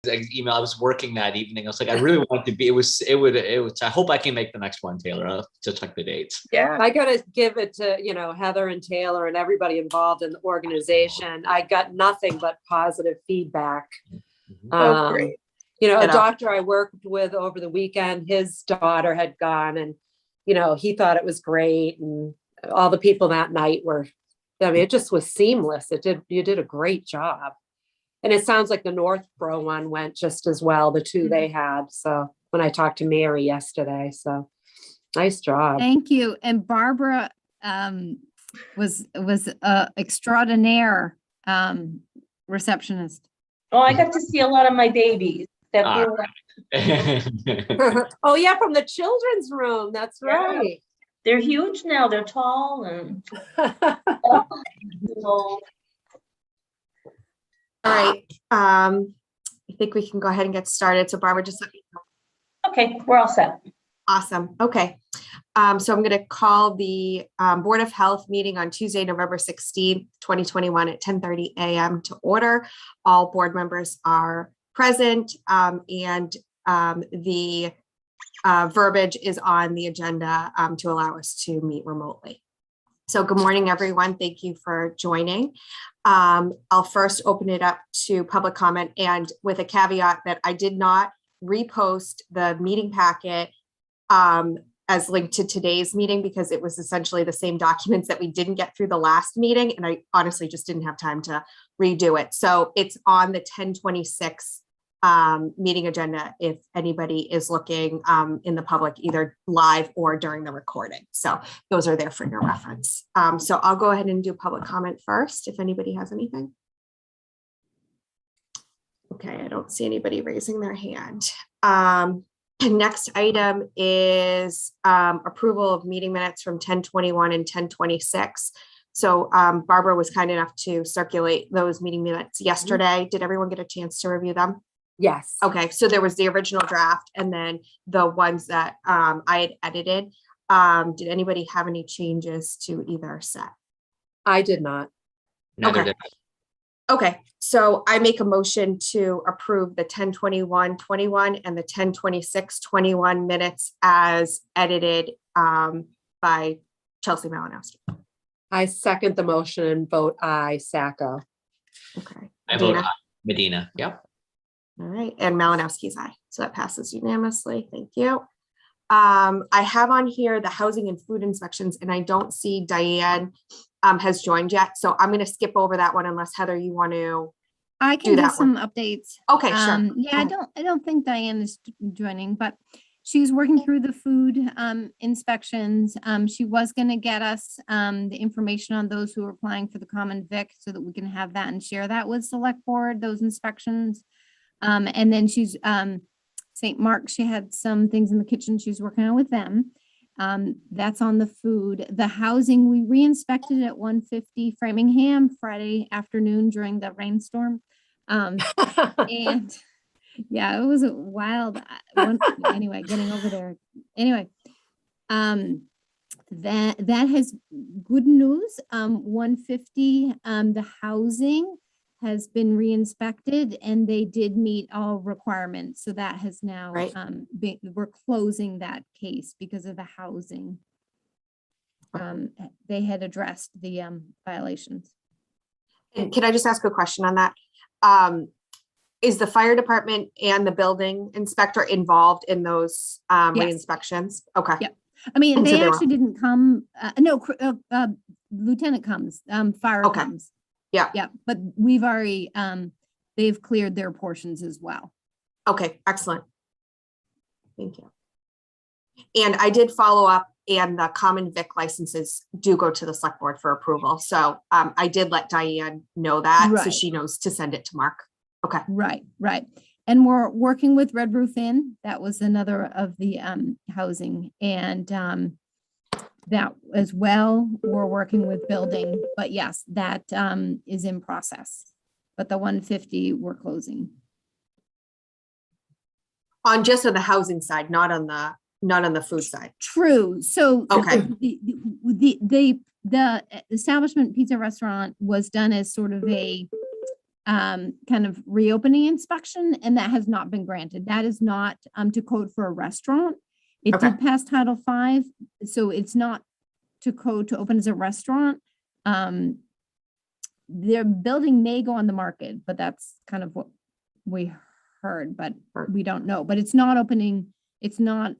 email. I was working that evening. I was like, I really want to be. It was. I hope I can make the next one, Taylor. I'll have to check the dates. Yeah, I got to give it to Heather and Taylor and everybody involved in the organization. I got nothing but positive feedback. Great. A doctor I worked with over the weekend, his daughter had gone, and he thought it was great, and all the people that night were. I mean, it just was seamless. You did a great job. And it sounds like the Northborough one went just as well, the two they had. So when I talked to Mary yesterday, so nice job. Thank you. And Barbara was extraordinaire receptionist. Oh, I got to see a lot of my babies that grew up. Oh yeah, from the children's room. That's right. Yeah. They're huge now. They're tall and All right. I think we can go ahead and get started. So Barbara, just let me know. Okay, we're all set. Awesome. Okay. So I'm going to call the Board of Health meeting on Tuesday, November 16th, 2021 at 10:30 a.m. to order. All board members are present, and the verbiage is on the agenda to allow us to meet remotely. So good morning, everyone. Thank you for joining. I'll first open it up to public comment, and with a caveat that I did not repost the meeting packet as linked to today's meeting because it was essentially the same documents that we didn't get through the last meeting, and I honestly just didn't have time to redo it. So it's on the 10/26 meeting agenda if anybody is looking in the public, either live or during the recording. So those are there for your reference. So I'll go ahead and do public comment first if anybody has anything. Okay, I don't see anybody raising their hand. Next item is approval of meeting minutes from 10/21 and 10/26. So Barbara was kind enough to circulate those meeting minutes yesterday. Did everyone get a chance to review them? Yes. Okay, so there was the original draft and then the ones that I had edited. Did anybody have any changes to either set? I did not. Neither Okay. did I. Okay, so I make a motion to approve the 10/21/21 and the 10/26/21 minutes as edited by Chelsea Malinowski. I second the motion and vote aye, Sacco. Okay. I vote aye. Medina. Yep. All right, and Malinowski's aye. So that passes unanimously. Thank you. I have on here the housing and food inspections, and I don't see Diane has joined yet. So I'm going to skip over that one unless Heather, you want to. I can do some updates. Okay, sure. Yeah, I don't think Diane is joining, but she's working through the food inspections. She was going to get us the information on those who are applying for the common vic so that we can have that and share that with select board, those inspections. And then she's St. Mark, she had some things in the kitchen she's working on with them. That's on the food. The housing, we re-inspected at 150 Framingham Friday afternoon during the rainstorm. And yeah, it was a wild anyway, getting over there. Anyway, that has good news. 150, the housing has been re-inspected and they did meet all requirements. So that has now, we're closing that case because of the housing. They had addressed the violations. And can I just ask a question on that? Is the fire department and the building inspector involved in those re-inspections? Okay. Yep. I mean, they actually didn't come. No, Lieutenant comes, fire comes. Yeah. Yeah. But we've already, they've cleared their portions as well. Okay. Excellent. Thank you. And I did follow up, and the common vic licenses do go to the select board for approval. So I did let Diane know that, so she knows to send it to Mark. Okay. Right. And we're working with Red Roof Inn. That was another of the housing, and that as well. We're working with building, but yes, that is in process. But the 150 we're closing. On just on the housing side, not on the food side. True. So okay. The establishment pizza restaurant was done as sort of a kind of reopening inspection, and that has not been granted. That is not to code for a restaurant. It Okay. did pass Title V, so it's not to code to open as a restaurant. Their building may go on the market, but that's kind of what we heard, but we don't know. But it's not opening, it's not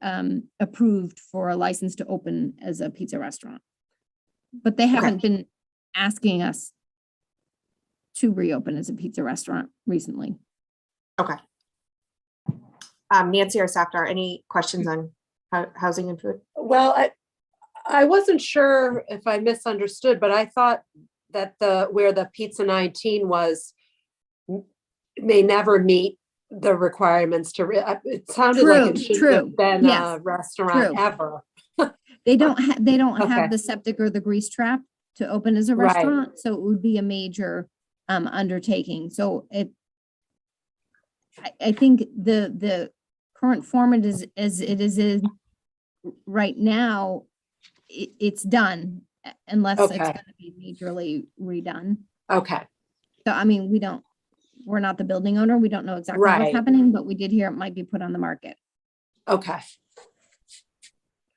approved for a license to open as a pizza restaurant. But they haven't been asking us to reopen as a pizza restaurant recently. Okay. Nancy or Safdar, any questions on housing and food? Well, I wasn't sure if I misunderstood, but I thought that where the Pizza 19 was may never meet the requirements to, it sounded like it should have been Yes. a restaurant True. ever. They don't have Okay. the septic or the grease trap to open as a Right. restaurant, so it would be a major undertaking. So I think the current format is as it is in right now. It's done unless it's Okay. going to be majorly redone. Okay, So I mean, we're not the building owner. We don't know exactly what's Right. happening, but we did hear it might be put on the market. okay,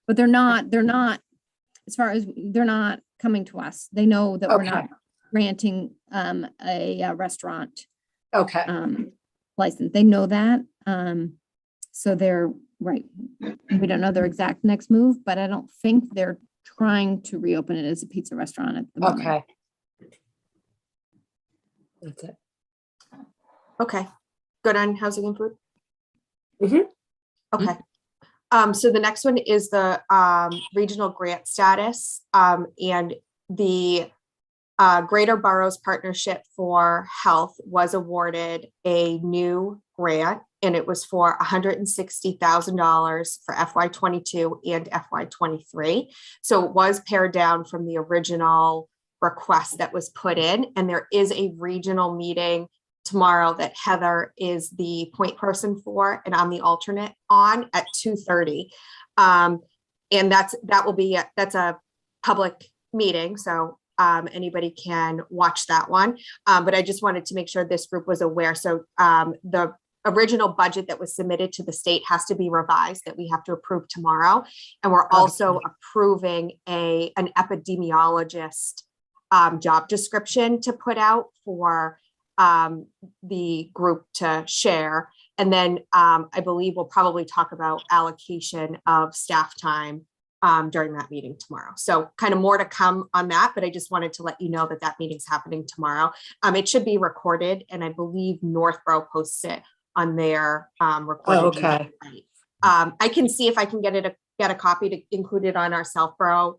But they're not, as far as they're not coming to us. They know that we're not Okay. granting a restaurant okay, license. They know that. So they're right. We don't know their exact next move, but I don't think they're trying to reopen it as a pizza restaurant at the moment. okay. That's it. Okay. Good on housing and food? Mhm. Okay. So the next one is the regional grant status and the Greater Boroughs Partnership for Health was awarded a new grant, and it was for $160,000 for FY22 and FY23. So it was pared down from the original request that was put in, and there is a regional meeting tomorrow that Heather is the point person for, and I'm the alternate on at 2:30. And that's a public meeting, so anybody can watch that one. But I just wanted to make sure this group was aware. So the original budget that was submitted to the state has to be revised, that we have to approve tomorrow. And we're also approving an epidemiologist job description to put out for the group to share. And then I believe we'll probably talk about allocation of staff time during that meeting tomorrow. So kind of more to come on that, but I just wanted to let you know that that meeting's happening tomorrow. It should be recorded, and I believe Northborough posts it on their recorded. Okay. Website. I can see if I can get a copy to include it on our Southborough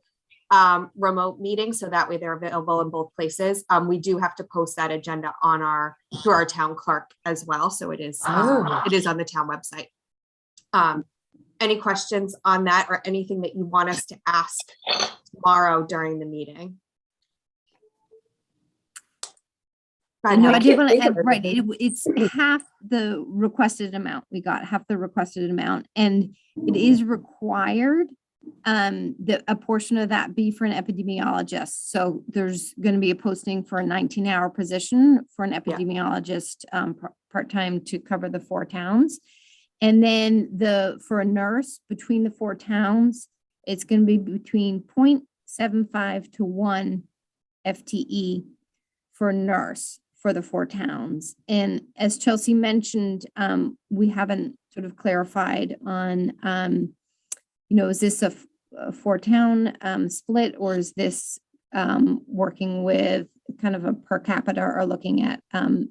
remote meeting, so that way they're available in both places. We do have to post that agenda on through our town clerk as well, so it is on the town website. Any questions on that, or anything that you want us to ask tomorrow during the meeting? No, I did want to think add, of right, it's half the requested amount. We got half the requested amount, and it is required that a portion of that be for an epidemiologist. So there's going to be a posting for a 19-hour position for an epidemiologist part-time to cover the 4 towns. And then for a nurse between the 4 towns, it's going to be between 0.75 to 1 FTE for a nurse for the 4 towns. And as Chelsea mentioned, we haven't sort of clarified on, is this a 4-town split, or is this working with kind of a per capita, or looking at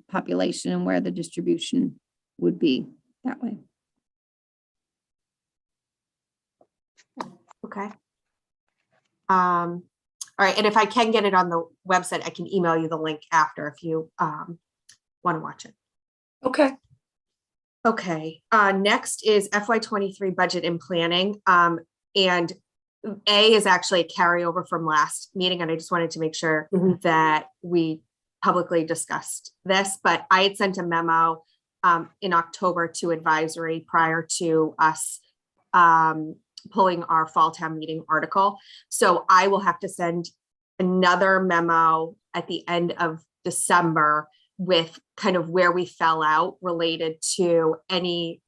population and where the distribution would be that way? Okay. All right, and if I can get it on the website, I can email you the link after if you want to watch it. Okay. Okay, next is FY23 budget and planning. And A is actually a carryover from last meeting, and I just wanted to make sure that we publicly discussed this, but I had sent a memo in October to advisory prior to us pulling our fall town meeting article. So I will have to send another memo at the end of December with kind of where we fell out related to any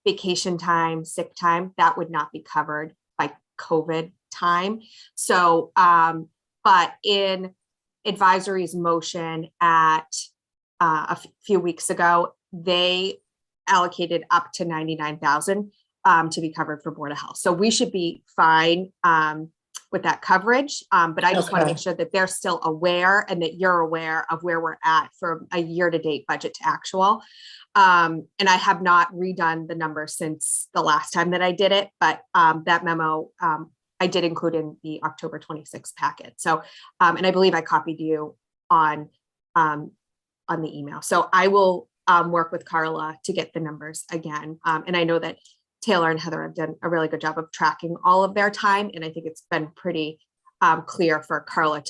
vacation time, sick time, that would not be covered by COVID time. So, but in advisory's motion at few weeks ago, they allocated up to 99,000 to be covered for Board of Health. So we should be fine with that coverage. But I just want to Okay. make sure that they're still aware and that you're aware of where we're at for a year-to-date budget to actual. And I have not redone the numbers since the last time that I did it, but that memo I did include in the October 26th packet. So, and I believe I copied you on the email. So I will work with Carla to get the numbers again. And I know that Taylor and Heather have done a really good job of tracking all of their time. And I think it's been pretty clear for Carla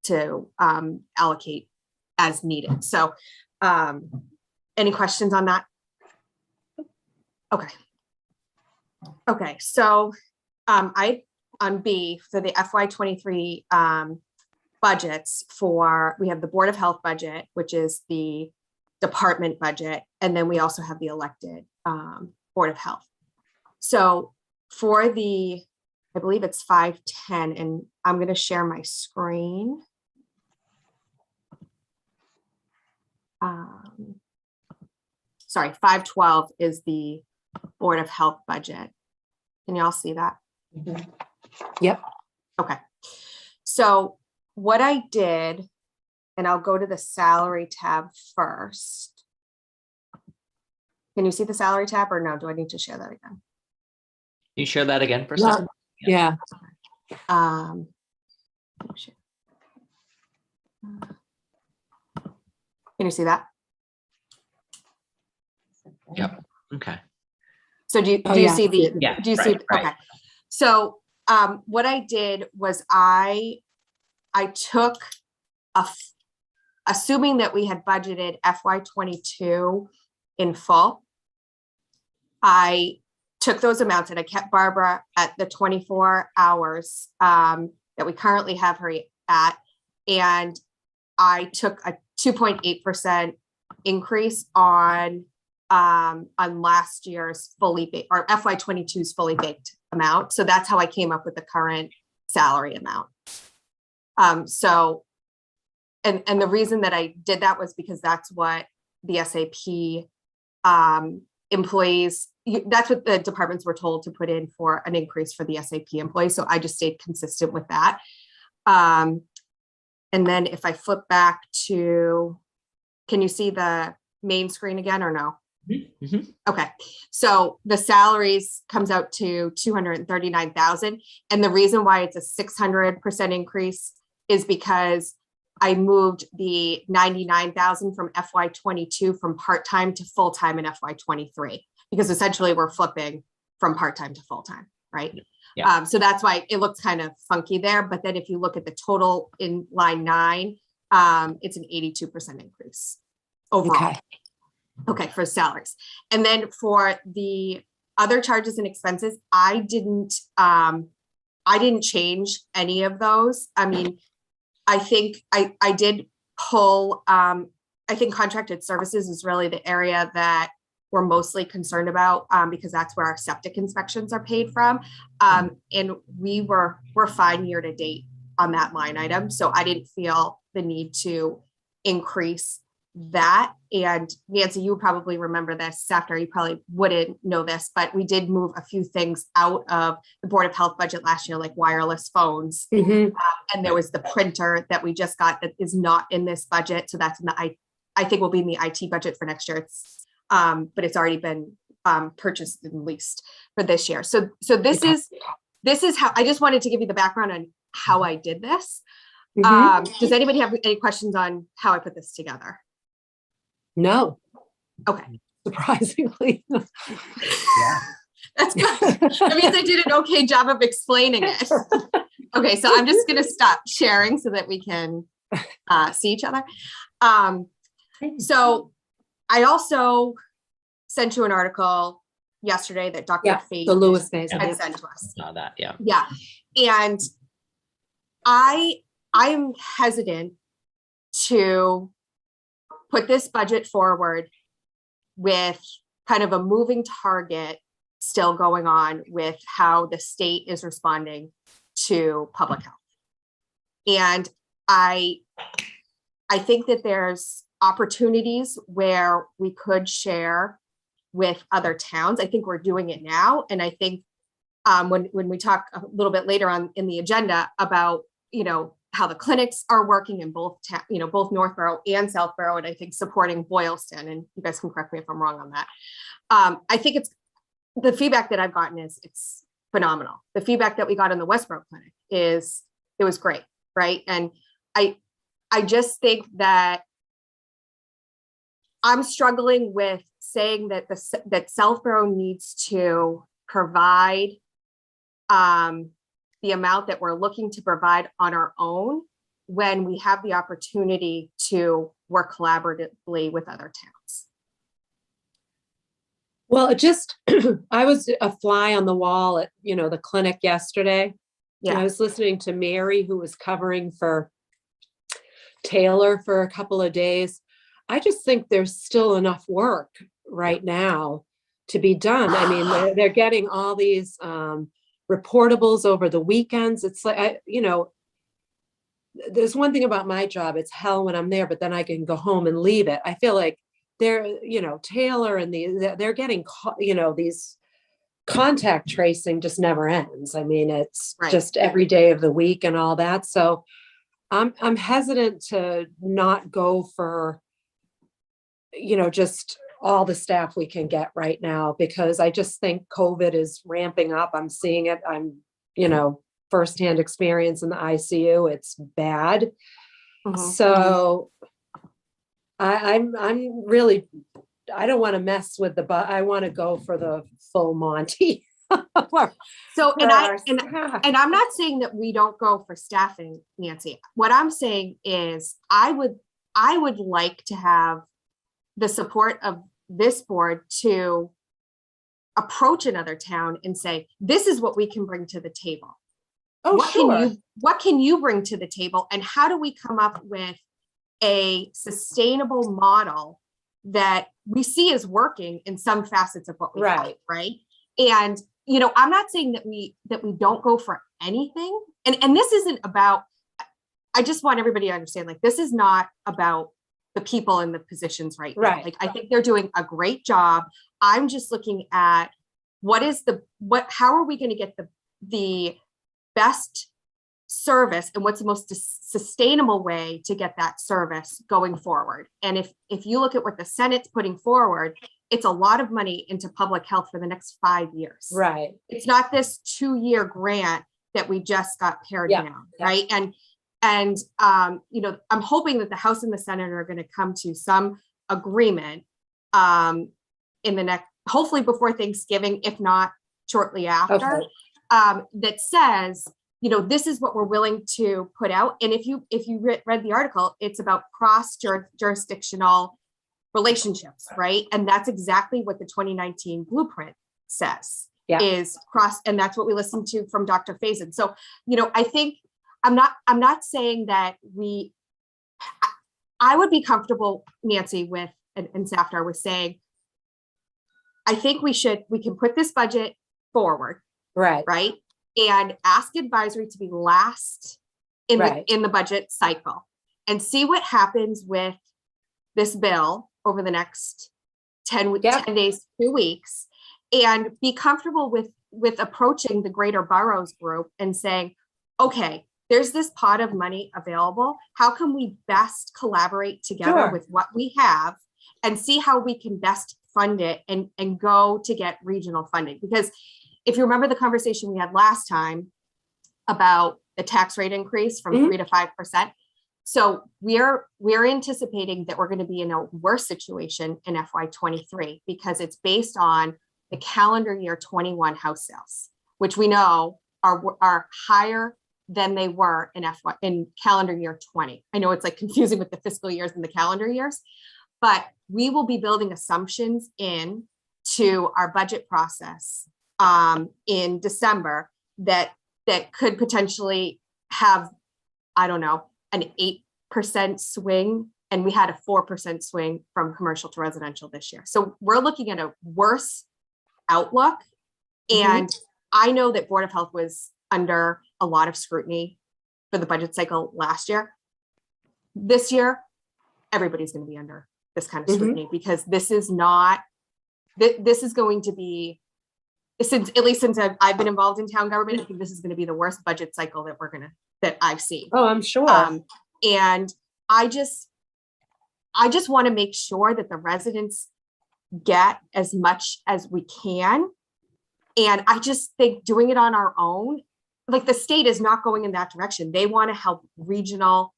to allocate as needed. So any questions on that? Okay. Okay, so on B for the FY23 budgets we have the Board of Health budget, which is the department budget. And then we also have the elected Board of Health. So for I believe it's 510, and I'm going to share my screen. Sorry, 512 is the Board of Health budget. Can you all see that? Yep. Okay. So what I did, and I'll go to the salary tab first. Can you see the salary tab or no? Do I need to share that again? Can you share that again for a Yeah. second? Yeah. Can you see that? Yep. Okay. So do you Oh, do you yeah. see the, Yeah, do you see, right. okay. So what I did was I took assuming that we had budgeted FY22 in full, I took those amounts and I kept Barbara at the 24 hours that we currently have her at, and I took a 2.8% increase on last year's fully baked, or FY22's fully baked amount. So that's how I came up with the current salary amount. So, and the reason that I did that was because that's what the SAP employees, that's what the departments were told to put in for an increase for the SAP employees. So I just stayed consistent with that. And then if I flip back to, can you see the main screen again or no? Mm-hmm. Okay, so the salaries comes out to 239,000. And the reason why it's a 600% increase is because I moved the 99,000 from FY22 from part-time to full-time in FY23, because essentially we're flipping from part-time to full-time, right? Yeah. So that's why it looks kind of funky there. But then if you look at the total in line 9, it's an 82% increase overall. Okay. Okay, for salaries. And then for the other charges and expenses, I didn't change any of those. I mean, I think I did pull, I think contracted services is really the area that we're mostly concerned about, because that's where our septic inspections are paid from. And we're fine year to date on that line item. So I didn't feel the need to increase that. And Nancy, you probably remember this after, you probably wouldn't know this, but we did move a few things out of the Board of Health budget last year, like wireless phones. Mhm. And there was the printer that we just got that is not in this budget. So that's in the, I think will be in the IT budget for next year. It's, but it's already been purchased and leased for this year. So this is how, I just wanted to give you the background on how I did this. Mhm. Does anybody have any questions on how I put this together? No, Okay, surprisingly. Yeah. that's good. That means I did an okay job of explaining it. Okay, so I'm just gonna stop sharing so that we can see each other. So I also sent you an article yesterday that Dr. Yeah, Fate the Lewis phase. had sent to us. Saw that. Yeah. Yeah, and I'm hesitant to put this budget forward with kind of a moving target still going on with how the state is responding to public health. And I think that there's opportunities where we could share with other towns. I think we're doing it now. And I think when we talk a little bit later on in the agenda about, how the clinics are working in both, both Northborough and Southborough, and I think supporting Boylston, and you guys can correct me if I'm wrong on that. I think the feedback that I've gotten is it's phenomenal. The feedback that we got in the Westborough clinic is it was great, right? And I just think that I'm struggling with saying that that Southborough needs to provide the amount that we're looking to provide on our own when we have the opportunity to work collaboratively with other towns. Well, I was a fly on the wall at, the clinic yesterday. Yeah. And I was listening to Mary, who was covering for Taylor for a couple of days. I just think there's still enough work right now to be done. I mean, they're getting all these reportables over the weekends. It's like, there's one thing about my job. It's hell when I'm there, but then I can go home and leave it. I feel like they're, Taylor and they're getting, these contact tracing just never ends. I mean, it's just every day of the week and all that. So I'm hesitant to not go for, just all the staff we can get right now, because I just think COVID is ramping up. I'm seeing it. I'm, firsthand experience in the ICU. It's bad. So I'm really, I don't want to mess with I want to go for the full Monty. So, and I'm not saying that we don't go for staffing, Nancy. What I'm saying is I would like to have the support of this board to approach another town and say, this is what we can bring to the table. Oh, sure. What can you bring to the table? And how do we come up with a sustainable model that we see is working in some facets of what we have, right? And, I'm not saying that we don't go for anything. And this isn't about, I just want everybody to understand, like, this is not about the people in the positions right now. Like, I think they're doing a great job. I'm just looking at how are we going to get the best service and what's the most sustainable way to get that service going forward. And if you look at what the Senate's putting forward, it's a lot of money into public health for the next 5 years. Right. It's not this 2-year grant that we just got pared down. Right. And I'm hoping that the House and the Senate are going to come to some agreement in the next, hopefully before Thanksgiving, if not shortly after, that says, this is what we're willing to put out. And if you read the article, it's about cross-jurisdictional relationships, right? And that's exactly what the 2019 blueprint says, is cross, and that's what we listened to from Dr. Faison. So, I think I'm not saying that I would be comfortable, Nancy, with, and Safdar was saying, I think we can put this budget forward. Right. And ask advisory to be last in the budget cycle and see what happens with this bill over the next 10 days, 2 weeks, and be comfortable with approaching the Greater Boroughs group and saying, okay, there's this pot of money available. How can we best collaborate together with what we have and see how we can best fund it and go to get regional funding? Because if you remember the conversation we had last time about the tax rate increase from 3 to 5%. So we're anticipating that we're going to be in a worse situation in FY23 because it's based on the calendar year 21 house sales, which we know are higher than they were in calendar year 20. I know it's like confusing with the fiscal years and the calendar years, but we will be building assumptions in to our budget process in December that could potentially have, I don't know, an 8% swing and we had a 4% swing from commercial to residential this year. So we're looking at a worse outlook. And I know that Board of Health was under a lot of scrutiny for the budget cycle last year. This year, everybody's going to be under this kind of scrutiny because this is not, this is going to be, since at least since I've been involved in town government, I think this is going to be the worst budget cycle that I've seen. Oh, I'm sure. And I just want to make sure that the residents get as much as we can. And I just think doing it on our own, like the state is not going in that direction. They want to help regional.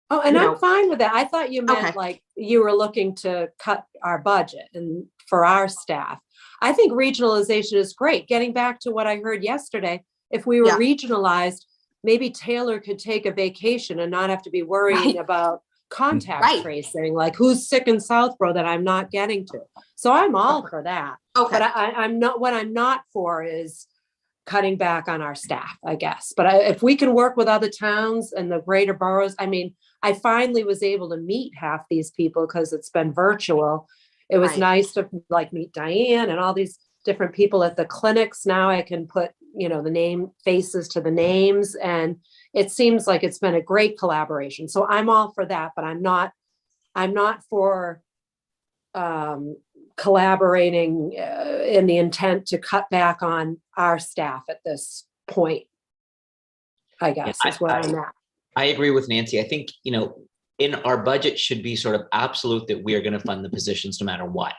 Oh, and you I'm know, fine with that. I thought you meant Okay. like you were looking to cut our budget and for our staff. I think regionalization is great. Getting back to what I heard yesterday, if we were Yeah. regionalized, maybe Taylor could take a vacation and not have to be worrying Right. about contact Right. tracing, like who's sick in Southborough that I'm not getting to. So I'm all for that. Okay. But I'm not, what I'm not for is cutting back on our staff, I guess. But if we can work with other towns and the greater boroughs, I mean, I finally was able to meet half these people because it's been virtual. It was Right. nice to like meet Diane and all these different people at the clinics. Now I can put, the faces to the names, and it seems like it's been a great collaboration. So I'm all for that, but I'm not for collaborating in the intent to cut back on our staff at this point, I guess is where I'm at. I agree with Nancy. I think, in our budget should be sort of absolute that we are going to fund the positions no matter what.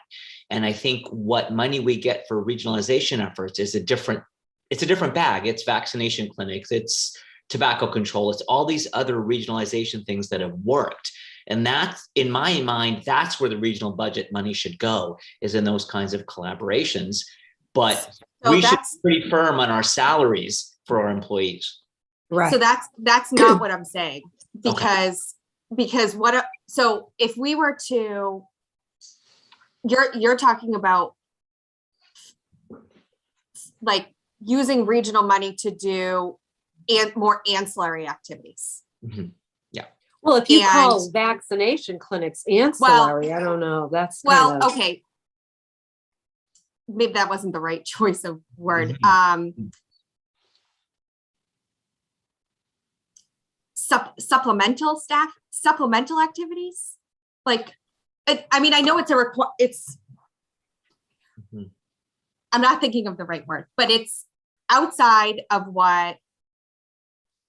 And I think what money we get for regionalization efforts is a different bag. It's vaccination clinics, it's tobacco control, it's all these other regionalization things that have worked. And that's, in my mind, that's where the regional budget money should go, is in those kinds of collaborations. But So we should that's- be pretty firm on our salaries for our employees. Right. So that's not what I'm saying, because so if we were to, you're talking about like using regional money to do more ancillary activities. Well, if you call And- vaccination clinics ancillary, I don't know. That's kind of, Okay. Maybe that wasn't the right choice of word. Supplemental activities. Like, I know it's Mhm. I'm not thinking of the right word, but it's outside of what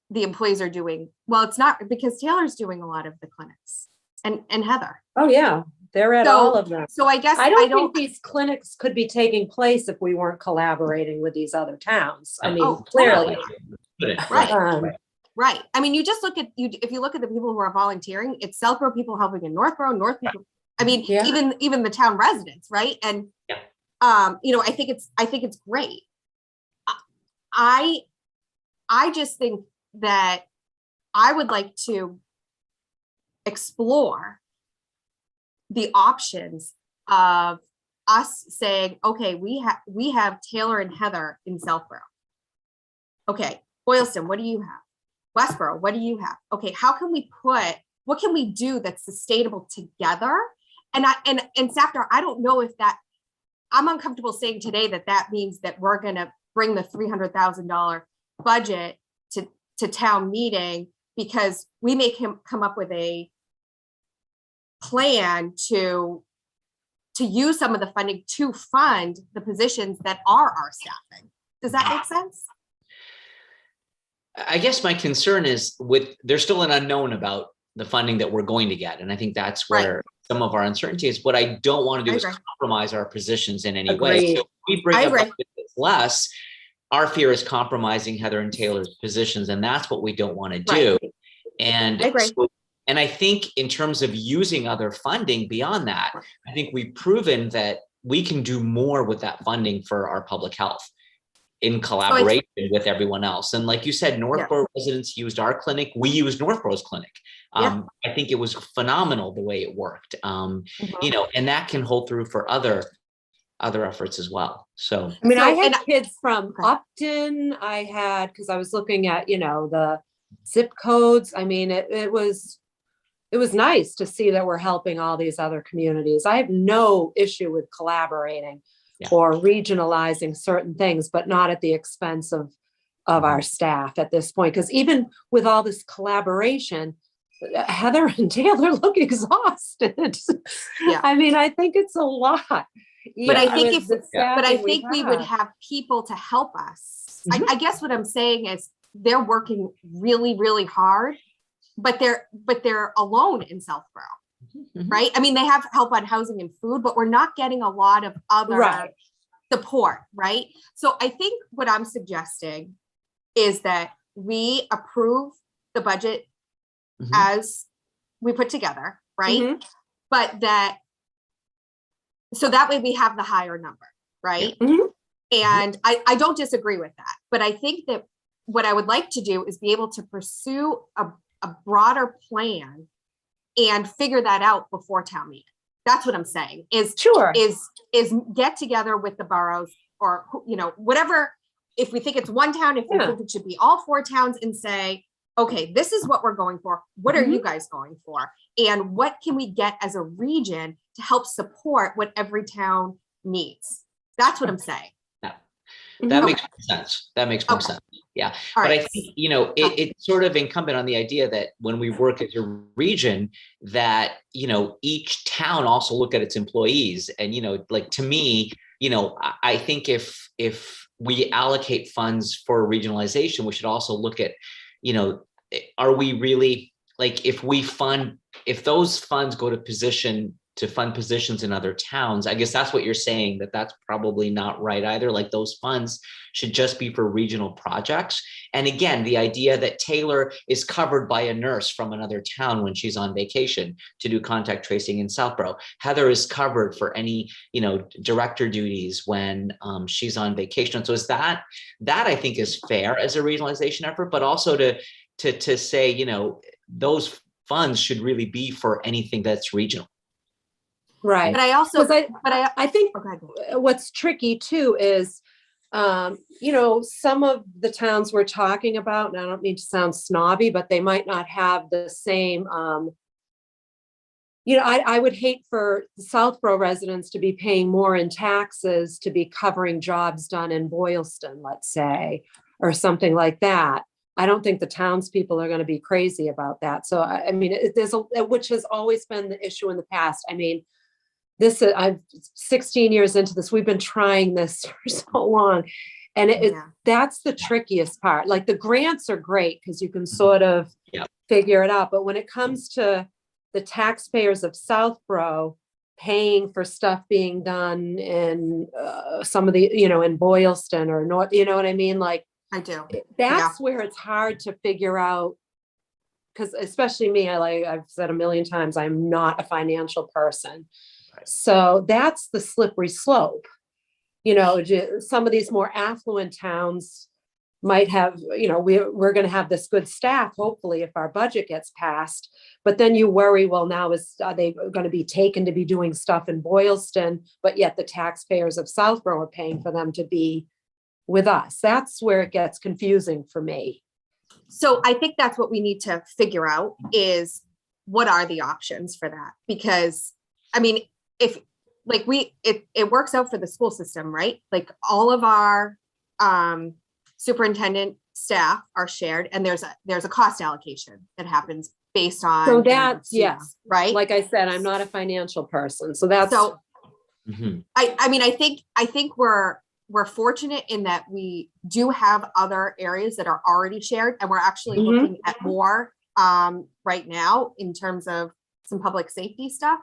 the employees are doing. Well, it's not, because Taylor's doing a lot of the clinics and Heather. oh yeah, they're at So- all of them. So I guess I don't think these clinics could be taking place if we weren't collaborating with these other towns. I mean, Oh, clearly. Right. Um, Right. I mean, you just look at if you look at the people who are volunteering, it's Southborough people helping in Northborough, North people. I mean, Yeah. even the town residents, right? And Yeah. I think it's great. I just think that I would like to explore the options of us saying, okay, we have Taylor and Heather in Southborough. Okay, Boylston, what do you have? Westboro, what do you have? Okay, what can we do that's sustainable together? And Safdar, I don't know if I'm uncomfortable saying today that means that we're gonna bring the $300,000 budget to town meeting, because we make him come up with a plan to use some of the funding to fund the positions that are our staffing. Does that make sense? I guess my concern is there's still an unknown about the funding that we're going to get. And I think that's where some of our uncertainty is. What I don't want to do I is agree. compromise our positions in any way. Agreed. So if we bring I a agree. budget that's less, our fear is compromising Heather and Taylor's positions. And that's what we don't want to do. Right. And I agree. and I think in terms of using other funding beyond that, I think we've proven that we can do more with that funding for our public health in collaboration with everyone else. And like you said, Northborough residents used our clinic. We used Northborough's clinic. I think it was phenomenal the way it worked. And that can hold through for other efforts as well. So, I mean, So- I had and- kids from Upton. I had, because I was looking at, the zip codes. I mean, it was it was nice to see that we're helping all these other communities. I have no issue with collaborating or regionalizing certain things, but not at the expense of our staff at this point. Because even with all this collaboration, Heather and Taylor look exhausted. Yeah. I mean, I think it's a lot. But I think but I staffing think we would have people to help us. I guess what I'm saying is they're working really, really hard, but they're alone in Southborough, right? I mean, they have help on housing and food, but we're not getting a lot of other support, right? So I think what I'm suggesting is that we approve the budget as we put together, right? But so that way we have the higher number, right? And I don't disagree with that, but I think that what I would like to do is be able to pursue a broader plan and figure that out before town meeting. That's what I'm saying is get together with the boroughs or, you know, whatever. If we think it's one town, if we think it should be all 4 towns and say, okay, this is what we're going for. What are you guys going for? And what can we get as a region to help support what every town needs? That's what I'm saying. That makes sense. That makes more sense. Yeah. But I think, you know, it's sort of incumbent on the idea that when we work as a region, that, you know, each town also look at its employees. And, you know, like to me, you know, I think if we allocate funds for regionalization, we should also look at, you know, are we really, like, if those funds go to fund positions in other towns, I guess that's what you're saying, that's probably not right either. Like those funds should just be for regional projects. And again, the idea that Taylor is covered by a nurse from another town when she's on vacation to do contact tracing in Southborough. Heather is covered for any, you know, director duties when she's on vacation. So is that I think is fair as a regionalization effort, but also to say, you know, those funds should really be for anything that's regional. Right. But I also, I think what's tricky too is, you know, some of the towns we're talking about, and I don't mean to sound snobby, but they might not have the same, you know, I would hate for the Southborough residents to be paying more in taxes to be covering jobs done in Boylston, let's say, or something like that. I don't think the townspeople are going to be crazy about that. So, I mean, which has always been the issue in the past. I mean, I'm 16 years into this. We've been trying this for so long. And that's the trickiest part. Like the grants are great because you can sort of figure it out. But when it comes to the taxpayers of Southborough paying for stuff being done in some of the, you know, in Boylston or North, you know what I mean? Like, I do. That's where it's hard to figure out. Because especially me, I've said a million times, I'm not a financial person. So that's the slippery slope. You know, some of these more affluent towns might have, you know, we're going to have this good staff, hopefully, if our budget gets passed. But then you worry, well, now are they going to be taken to be doing stuff in Boylston, but yet the taxpayers of Southborough are paying for them to be with us. That's where it gets confusing for me. So I think that's what we need to figure out is what are the options for that? Because I mean, if like it works out for the school system, right? Like all of our superintendent staff are shared and there's a cost allocation that happens based on. So that's, right. Like I said, I'm not a financial person. So that's, I mean, I think we're fortunate in that we do have other areas that are already shared and we're actually looking at more right now in terms of some public safety stuff.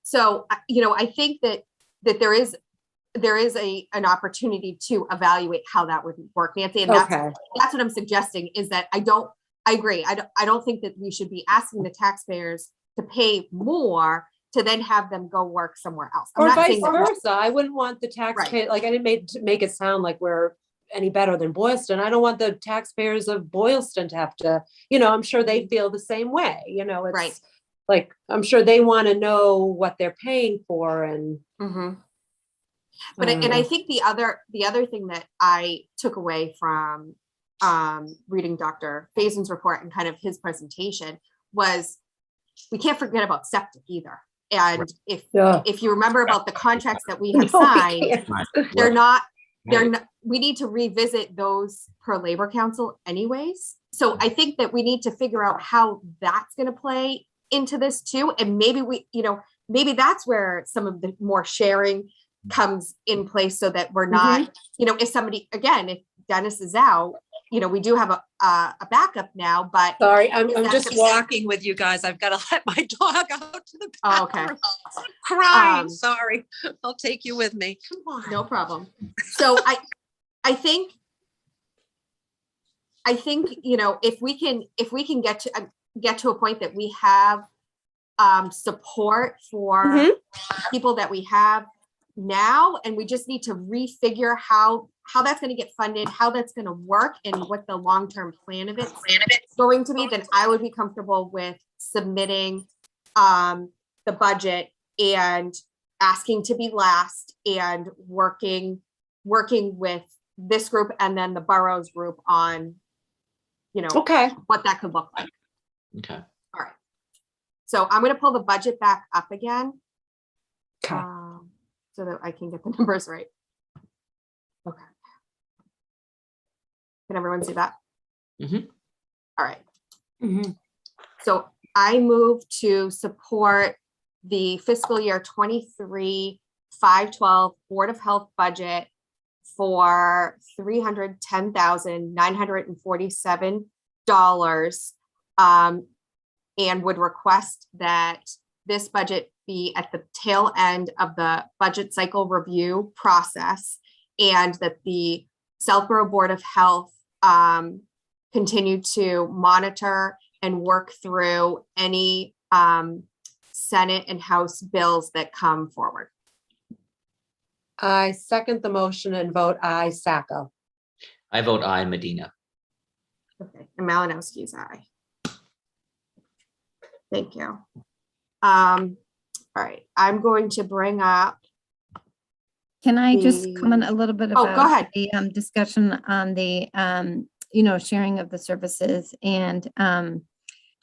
So, you know, I think that there is an opportunity to evaluate how that would work, Nancy. And that's what I'm suggesting is that I agree. I don't think that we should be asking the taxpayers to pay more to then have them go work somewhere else. Or vice versa. I wouldn't want the taxpayer, like I didn't make it sound like we're any better than Boylston. I don't want the taxpayers of Boylston to have to, you know, I'm sure they feel the same way, you know, it's like, I'm sure they want to know what they're paying for and. But and I think the other thing that I took away from reading Dr. Faison's report and kind of his presentation was we can't forget about septic either. And Yeah. if you remember about the contracts that we have No, we signed, can't. they're not, Right. we need to revisit those per Labor Council anyways. So I think that we need to figure out how that's going to play into this too. And maybe maybe that's where some of the more sharing comes in place, so that we're not, if somebody, again, if Dennis is out, we do have a backup now, but. Sorry, I'm Is that just the- walking with you guys. I've got to let my dog out to the Oh, okay. bathroom. Crying, Um, sorry. I'll take you with me. Come on. No problem. So I think, if we can get to a point that we have support for Mhm. people that we have now, and we just need to refigure how that's going to get funded, how that's going to work, and what the long-term plan of it's going to be, then I would be comfortable with submitting the budget and asking to be last, and working with this group and then the boroughs group on, Okay. what that could look like. Okay. All right. So I'm going to pull the budget back up again, Okay. so that I can get the numbers right. Okay. Can everyone see that? Mhm. All right. Mhm. So I move to support the fiscal year 23 512 Board of Health budget for $310,947, and would request that this budget be at the tail end of the budget cycle review process, and that the Southborough Board of Health continue to monitor and work through any Senate and House bills that come forward. I second the motion and vote aye, Sacco. I vote aye, Medina. Okay, and Malinowski's aye. Thank you. All right, I'm going to bring up, Can I just comment a little bit Oh, go about ahead. the discussion on the, sharing of the services, and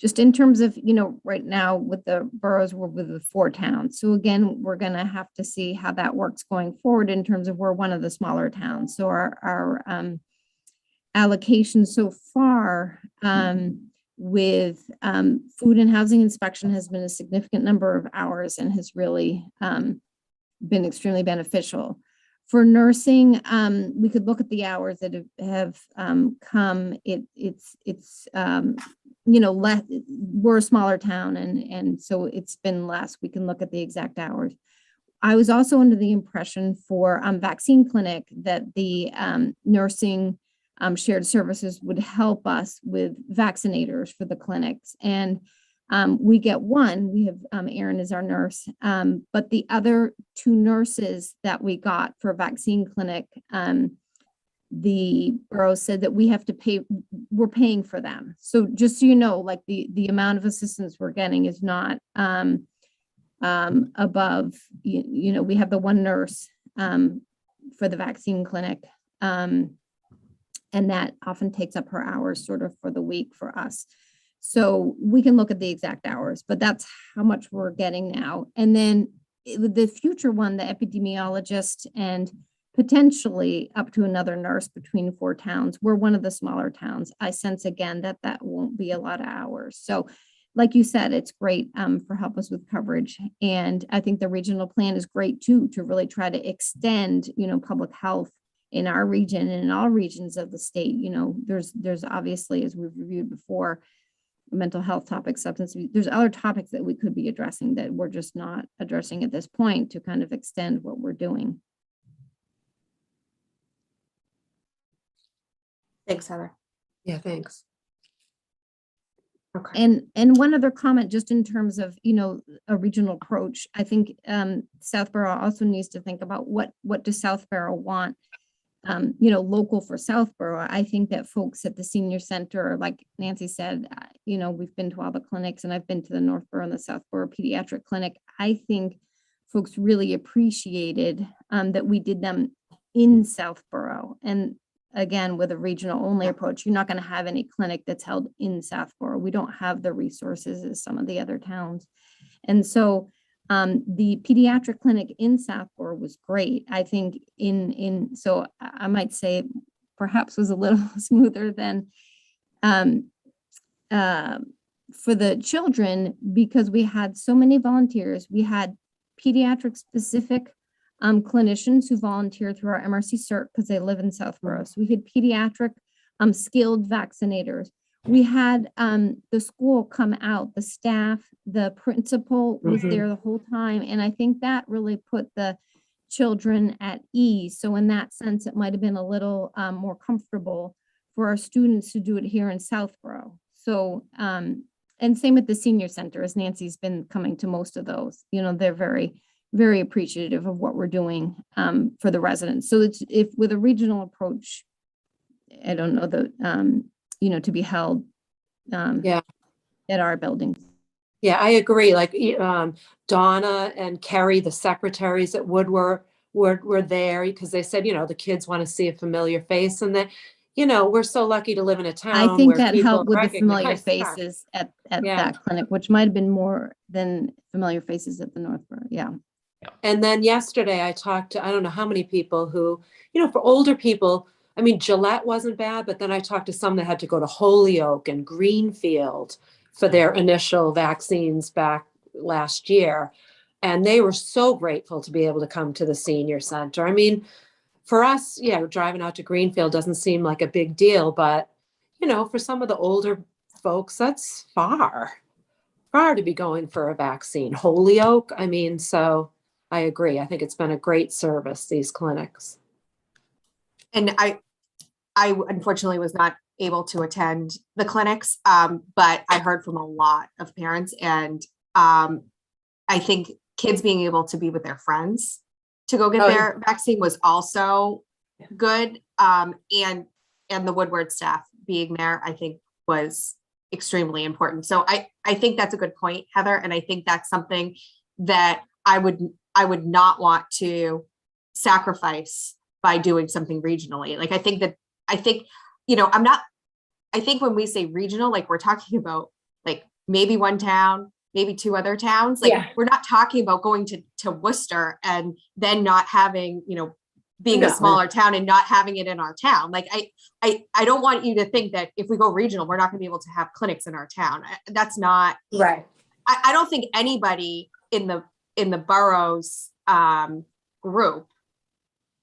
just in terms of, right now with the boroughs, we're with the 4 towns. So again, we're going to have to see how that works going forward in terms of we're one of the smaller towns. So our allocation so far with food and housing inspection has been a significant number of hours and has really been extremely beneficial. For nursing, we could look at the hours that have come. It's less. We're a smaller town, and so it's been less. We can look at the exact hours. I was also under the impression for vaccine clinic that the nursing shared services would help us with vaccinators for the clinics, and we get one. We have Erin is our nurse, but the other 2 nurses that we got for vaccine clinic, the borough said that we have to pay. We're paying for them. So just so you know, like the amount of assistance we're getting is not above. We have the 1 nurse for the vaccine clinic, and that often takes up her hours sort of for the week for us. So we can look at the exact hours, but that's how much we're getting now. And then the future one, the epidemiologist, and potentially up to another nurse between 4 towns. We're one of the smaller towns. I sense again that won't be a lot of hours. So like you said, it's great for help us with coverage. And I think the regional plan is great too, to really try to extend, public health in our region and in all regions of the state. There's obviously, as we've reviewed before, mental health topics, substance abuse. There's other topics that we could be addressing that we're just not addressing at this point to kind of extend what we're doing. Thanks, Heather. Yeah, thanks. Okay. And one other comment, just in terms of, a regional approach, I think Southborough also needs to think about what does Southborough want, local for Southborough. I think that folks at the senior center, like Nancy said, we've been to all the clinics, and I've been to the Northborough and the Southborough pediatric clinic. I think folks really appreciated that we did them in Southborough. And again, with a regional only approach, you're not going to have any clinic that's held in Southborough. We don't have the resources as some of the other towns. And so the pediatric clinic in Southborough was great. I think so I might say perhaps was a little smoother than for the children, because we had so many volunteers. We had pediatric specific clinicians who volunteer through our MRC CERT because they live in Southborough. So we had pediatric skilled vaccinators. We had the school come out, the staff, the principal was there the whole time. And I think that really put the children at ease. So in that sense, it might have been a little more comfortable for our students to do it here in Southborough. So, and same with the senior center, as Nancy's been coming to most of those, they're very, very appreciative of what we're doing for the residents. So it's, if with a regional approach, I don't know to be held at our buildings. Yeah, I agree. Like Donna and Kerry, the secretaries at Wood were there because they said, the kids want to see a familiar face, and that, we're so lucky to live in a town. I think where that people helped with the familiar recognize us. faces at that clinic, which might have been more than familiar faces at the Northborough. Yeah. And then yesterday I talked to, I don't know how many people who, for older people, I mean, Gillette wasn't bad, but then I talked to some that had to go to Holyoke and Greenfield for their initial vaccines back last year. And they were so grateful to be able to come to the senior center. I mean, for us, driving out to Greenfield doesn't seem like a big deal, but, for some of the older folks, that's far to be going for a vaccine. Holyoke, I mean, so I agree. I think it's been a great service, these clinics. And I unfortunately was not able to attend the clinics, but I heard from a lot of parents, and I think kids being able to be with their friends to go get their vaccine was also good. And the Woodward staff being there, I think, was extremely important. So I think that's a good point, Heather. And I think that's something that I would not want to sacrifice by doing something regionally. Like, I think when we say regional, like, we're talking about like maybe one town, maybe two other towns. Like, we're not talking about going to Worcester and then not having, being a smaller town and not having it in our town. Like, I don't want you to think that if we go regional, we're not going to be able to have clinics in our town. That's not right. I don't think anybody in the boroughs group,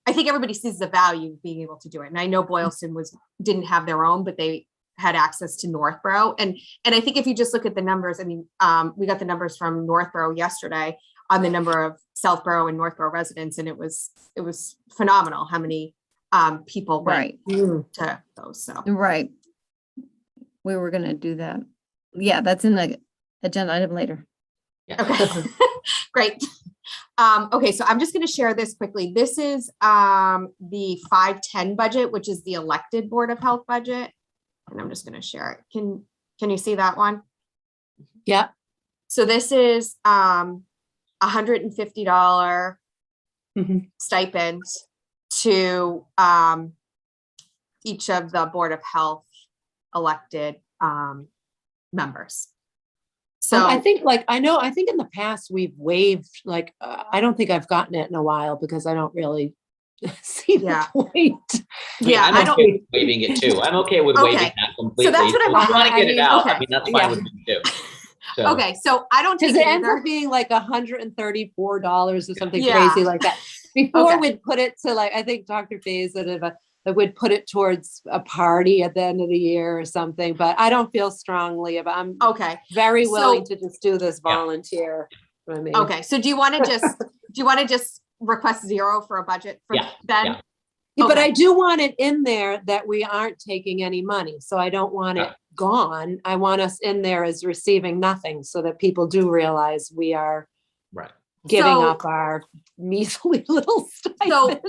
I think everybody sees the value of being able to do it. And I know Boylston didn't have their own, but they had access to Northborough. And I think if you just look at the numbers, I mean, we got the numbers from Northborough yesterday on the number of Southborough and Northborough residents, and it was phenomenal how many people went to those. So right, we were going to do that. Yeah, that's in the agenda item later. Yeah. Okay, great. Okay, so I'm just going to share this quickly. This is the 510 budget, which is the elected Board of Health budget. And I'm just going to share it. Can you see that one? Yeah. So this is $150 stipend to each of the Board of Health elected members. So I think I think in the past we've waived, I don't think I've gotten it in a while because I don't really see the point. I'm okay with waiving it too. I'm okay with waiving that completely. So that's what I want to get it out. Okay. I mean, that's fine with me too. So. Okay, so I don't take it it ends either. up being like $134 or something crazy like that. Before we'd put it to I think Dr. Faye said that would put it towards a party at the end of the year or something, but I don't feel strongly about. I'm very willing to just do this volunteer. I mean. Okay, so do you want to just request zero for a budget for then? Yeah, but I do want it in there that we aren't taking any money. So I don't want it gone. I want us in there as receiving nothing so that people do realize we are giving up our measly little stipend.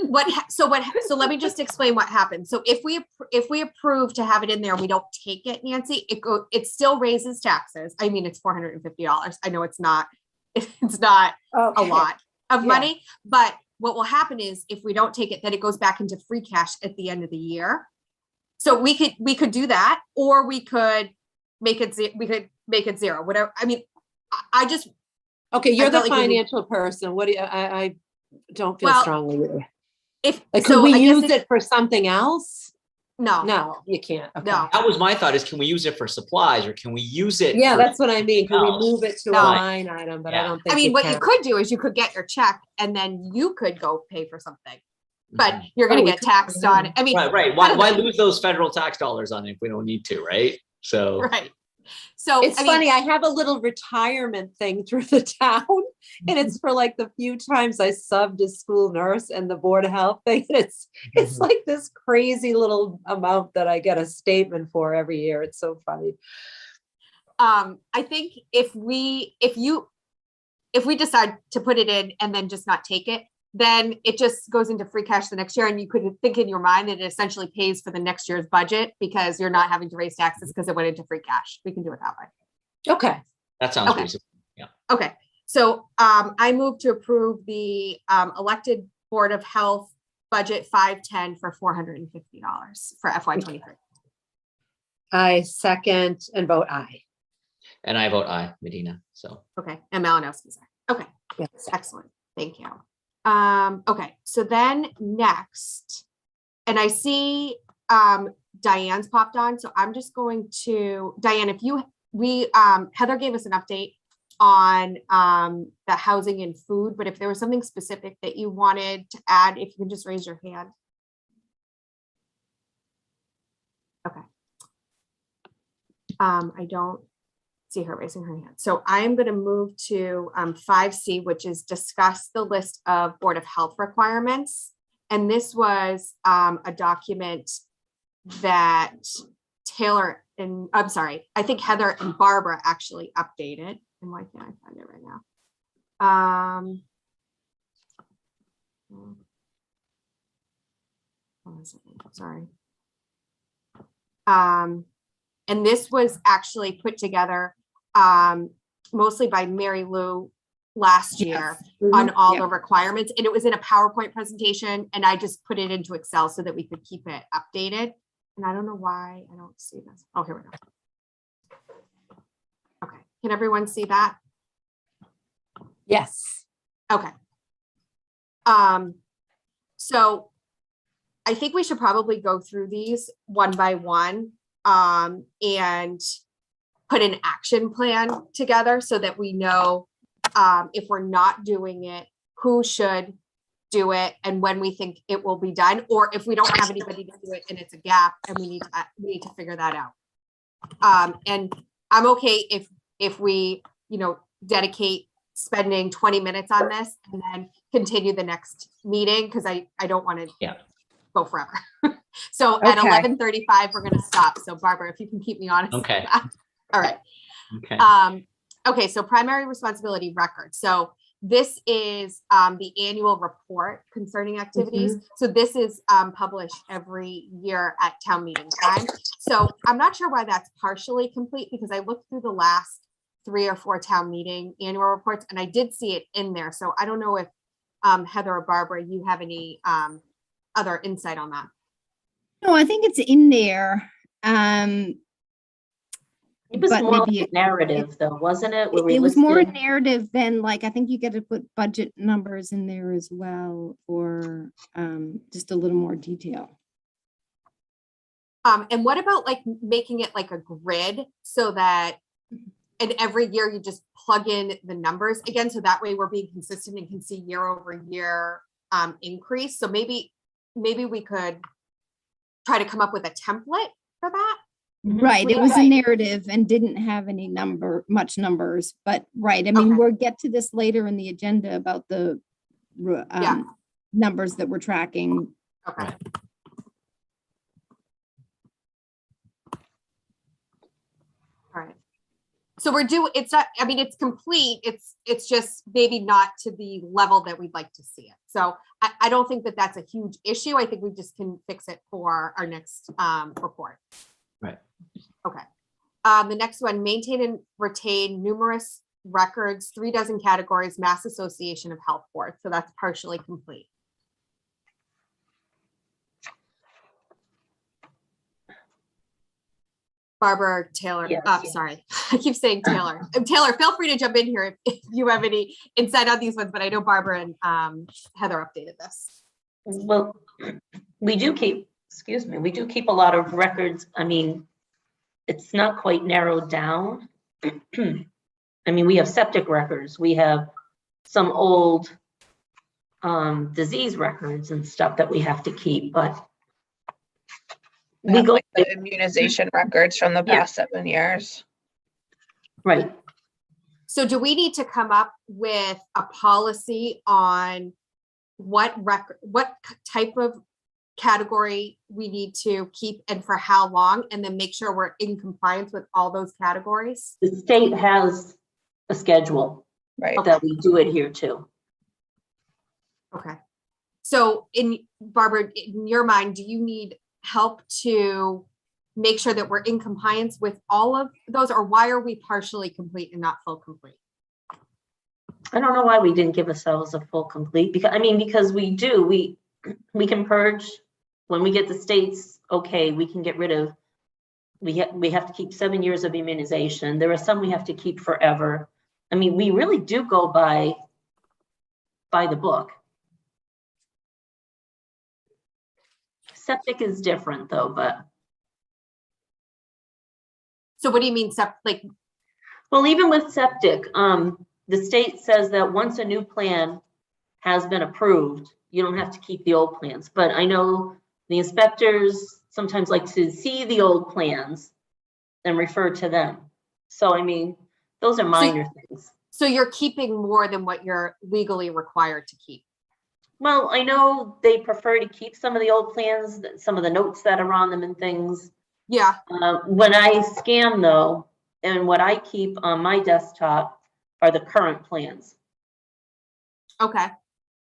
So let me just explain what happened. So if we approve to have it in there, we don't take it, Nancy, it still raises taxes. I mean, it's $450. I know it's not a lot of money, but what will happen is if we don't take it, then it goes back into free cash at the end of the year. So we could do that, or we could make it, make it zero, whatever. I mean, I just, Okay, you're the felt like we need- financial person. What do you, I don't feel Well, strongly either. if, Like, so could we I guess use it for something else? No, No, you can't. Okay. no, That was my thought, is can we use it for supplies, or can we use it? Yeah, for that's what I mean. Can we else? move it to a No. line item? But I Yeah. don't think I mean, you what can. you could do is you could get your check and then you could go pay for something, but you're Oh, gonna we get could. taxed on it. I mean, Right. Why lose those federal tax dollars on it if we don't need to, right? So. right. So, It's I mean, funny, I have a little retirement thing through the town, and it's for like the few times I subbed as school nurse and the Board of Health thing. And it's like this crazy little amount that I get a statement for every year. It's so funny. I think if we decide to put it in and then just not take it, then it just goes into free cash the next year. And you could think in your mind that it essentially pays for the next year's budget because you're not having to raise taxes because it went into free cash. We can do it that way. Okay. That sounds Okay. reasonable. Yeah. Okay. So I move to approve the elected Board of Health budget 510 for $450 for FY23. I second and vote aye. And I vote aye, Medina. So. Okay. And Malinowski's there. Okay. Yes. Excellent. Thank you. Okay. So then next, and I see Diane's popped on. So I'm just going to, Diane, Heather gave us an update on the housing and food, but if there was something specific that you wanted to add, if you can just raise your hand. Okay. I don't see her raising her hand. So I am going to move to 5C, which is discuss the list of Board of Health requirements. And this was a document that Taylor and I think Heather and Barbara actually updated. And why can't I find it right now? Sorry. And this was actually put together mostly by Mary Lou last year on all the requirements. And it was in a PowerPoint presentation, and I just put it into Excel so that we could keep it updated. And I don't know why I don't see this. Oh, here we go. Okay, can everyone see that? Yes. Okay. So I think we should probably go through these one by one and put an action plan together so that we know if we're not doing it, who should do it and when we think it will be done, or if we don't have anybody to do it and it's a gap and we need to figure that out. And I'm okay if we, dedicate spending 20 minutes on this and then continue the next meeting, because I don't want to go forever. So at 11:35, we're going to stop. So Barbara, if you can keep me honest. Okay. All right. Okay. Okay. So primary responsibility record. So this is the annual report concerning activities. So this is published every year at town meeting time. So I'm not sure why that's partially complete, because I looked through the last 3 or 4 town meeting annual reports and I did see it in there. So I don't know if Heather or Barbara, you have any other insight on that. No, I think it's in there. It was But more like maybe a narrative though, wasn't it? Where we It was more listed- narrative than like, I think you got to put budget numbers in there as well, or just a little more detail. And what about like making it like a grid so that, and every year you just plug in the numbers again, so that way we're being consistent and can see year over year increase. So maybe we could try to come up with a template for that. Right, it was a Right. narrative and didn't have any much numbers, but right, I mean, Okay. we'll get to this later in the agenda about the numbers that we're tracking. Okay. Right. All right. So it's not, I mean, it's complete. It's just maybe not to the level that we'd like to see it. So I don't think that that's a huge issue. I think we just can fix it for our next report. Right. Okay. The next one, maintain and retain numerous records, 36 categories, Mass Association of Health Boards. So that's partially complete. Barbara Taylor, Yes, yes. sorry, I keep saying Taylor. Taylor, feel free to jump in here if you have any insight on these ones, but I know Barbara and Heather updated this. Well, we do keep a lot of records. I mean, it's not quite narrowed down. I mean, we have septic records, we have some old disease records and stuff that we have to keep, but we Have, go, like, the immunization records from the Yeah. past 7 years. right. So do we need to come up with a policy on what type of category we need to keep and for how long, and then make sure we're in compliance with all those categories? The state has a schedule Right. that we do adhere to. Okay. So Barbara, in your mind, do you need help to make sure that we're in compliance with all of those, or why are we partially complete and not full complete? I don't know why we didn't give ourselves a full complete, because we can purge when we get the state's okay, we can get rid of, we have to keep 7 years of immunization. There are some we have to keep forever. I mean, we really do go by the book. Septic is different though, but So what do you mean, like, well, even with septic, the state says that once a new plan has been approved, you don't have to keep the old plans. But I know the inspectors sometimes like to see the old plans and refer to them. So, I mean, those are minor things. so you're keeping more than what you're legally required to keep? Well, I know they prefer to keep some of the old plans, some of the notes that are on them and things. Yeah. When I scan though, and what I keep on my desktop are the current plans. Okay.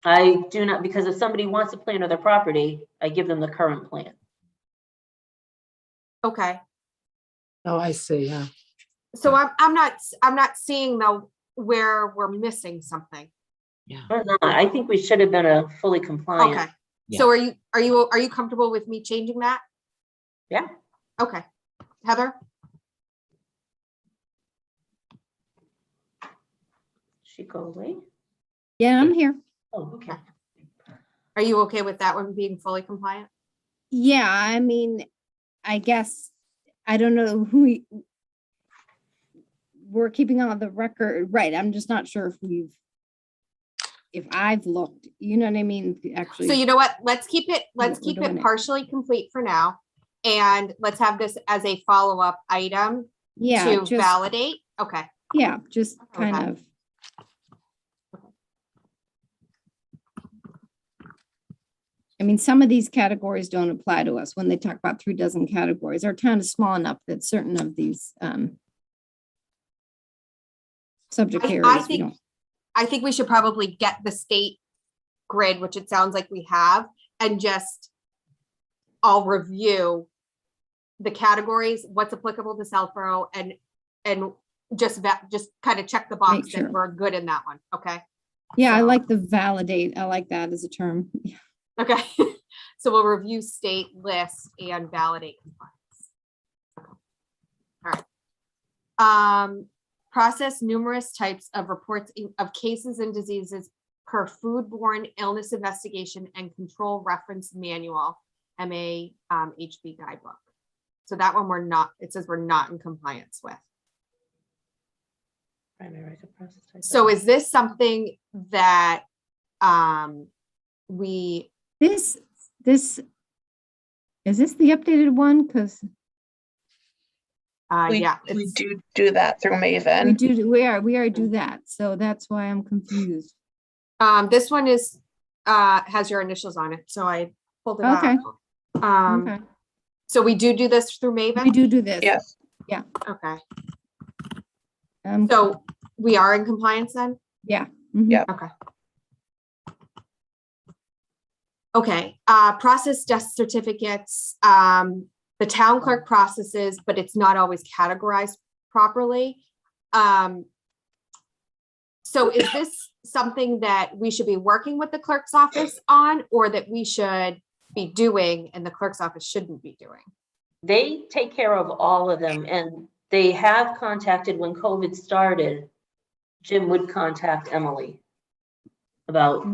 I do not, because if somebody wants a plan of their property, I give them the current plan. Okay. Oh, I see, yeah. So I'm not seeing though where we're missing something. Yeah. Or not, I think we should have been a fully compliant. Okay. So are you comfortable with me changing that? Yeah. Okay. Heather? She go away? Yeah, I'm here. Oh, okay. Are you okay with that one being fully compliant? Yeah, I mean, I guess, I don't know who we're keeping on the record, right? I'm just not sure if I've looked, you know what I mean? Actually. So you know what? Let's keep it we're doing it. partially complete for now. And let's have this as a follow-up item Yeah, to just, validate. Okay. yeah, just Okay. kind of. I mean, some of these categories don't apply to us when they talk about 36 categories. Our town is small enough that certain of these subject areas we don't. I think we should probably get the state grid, which it sounds like we have, and just I'll review the categories, what's applicable to Southborough, and just kind of check the box Make sure. that we're good in that one. Okay. Yeah, I So- like the validate. I like that as a term. Okay. So we'll review state list and validate compliance. Okay. All right. Process numerous types of reports of cases and diseases per foodborne illness investigation and control reference manual, MAHB guidebook. So that one it says we're not in compliance with. So is this something that we, This, is this the updated one? Because yeah, We it's, do that through Maven. we already do that. So that's why I'm confused. this one is, has your initials on it. So I pulled it Okay. up. Okay. So we do this through Maven? We do this. Yes. Okay. Um, So we are in compliance then? yeah. Yeah. Okay. Okay, process death certificates, the town clerk processes, but it's not always categorized properly. So is this something that we should be working with the clerk's office on, or that we should be doing and the clerk's office shouldn't be doing? they take care of all of them, and they have contacted, when COVID started, Jim would contact Emily about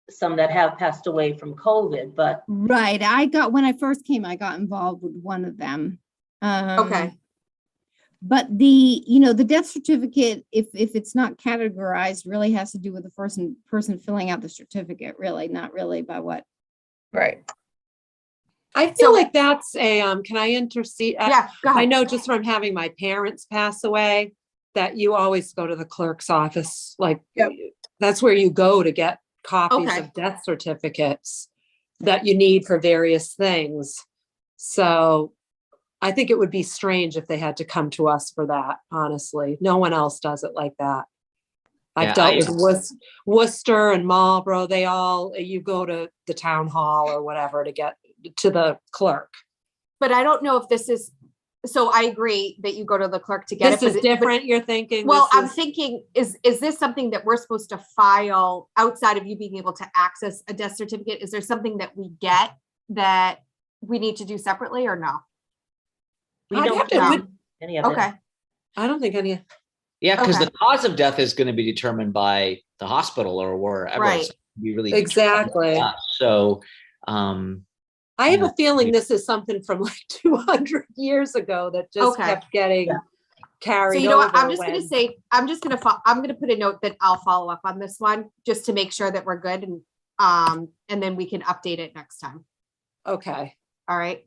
some that have passed away from COVID, but Right. When I first came, I got involved with one of them. Okay. But the death certificate, if it's not categorized, really has to do with the person filling out the certificate, really, not really by what. Right. I feel like that's can I intercede? Yeah, go I ahead. know just from having my parents pass away, that you always go to the clerk's office, like, Yep. that's where you go to get copies Okay. of death certificates that you need for various things. So I think it would be strange if they had to come to us for that, honestly. No one else does it like that. Yeah, I've dealt with Worcester and Marlboro. You go to the town hall or whatever to get to the clerk. But I don't know if this is, so I agree that you go to the clerk to get This it. is but different, you're thinking? Well, This I'm is- thinking, is this something that we're supposed to file outside of you being able to access a death certificate? Is there something that we get that we need to do separately or no? we I'd don't have to- have any of it. Okay, I don't think any, Yeah, because Okay. the cause of death is going to be determined by the hospital or wherever. Right. It's be really exactly. determined by us. So, um, I have Yeah. a feeling this is something from like 200 years ago that just Okay. kept getting Yeah. carried so you know what, I'm over just gonna when- say, I'm gonna put a note that I'll follow up on this one, just to make sure that we're good and then we can update it next time. Okay, All right.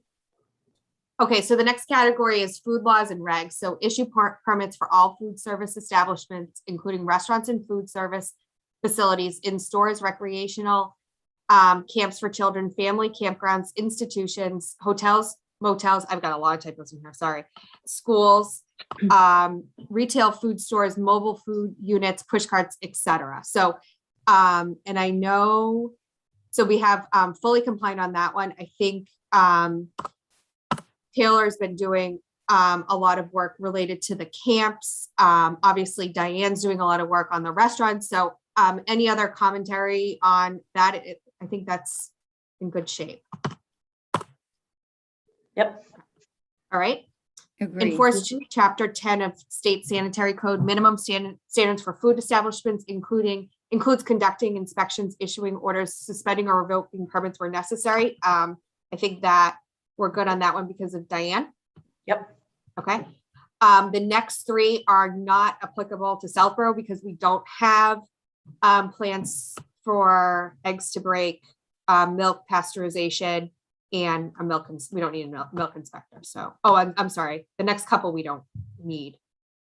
Okay, so the next category is food laws and regs. So issue permits for all food service establishments, including restaurants and food service facilities, in stores, recreational, camps for children, family campgrounds, institutions, hotels, motels. I've got a lot of typos in here, sorry. Schools, retail food stores, mobile food units, push carts, etc. So, and I know, so we have fully compliant on that one. I think Taylor's been doing a lot of work related to the camps. Obviously Diane's doing a lot of work on the restaurants. So any other commentary on that? I think that's in good shape. Yep. All right. Agreed. Enforce chapter 10 of state sanitary code, minimum standards for food establishments, includes conducting inspections, issuing orders, suspending or revoking permits where necessary. I think that we're good on that one because of Diane. Yep. Okay. The next three are not applicable to Southborough because we don't have plans for eggs to break, milk pasteurization, and a we don't need a milk inspector. So, oh, I'm sorry. The next couple we don't need,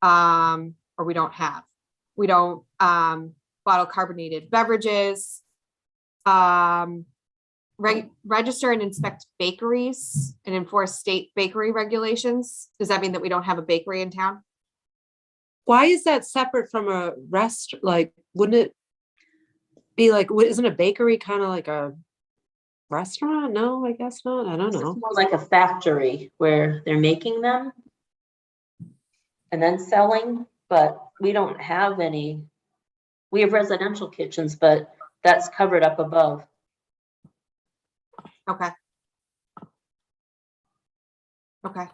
or we don't have. We don't bottle carbonated beverages. Register and inspect bakeries and enforce state bakery regulations. Does that mean that we don't have a bakery in town? why is that separate from a restaurant? Like, wouldn't it be like, isn't a bakery kind of like a restaurant? No, I guess not. I don't This is know. more like a factory where they're making them and then selling, but we don't have any. We have residential kitchens, but that's covered up above. Okay. Okay.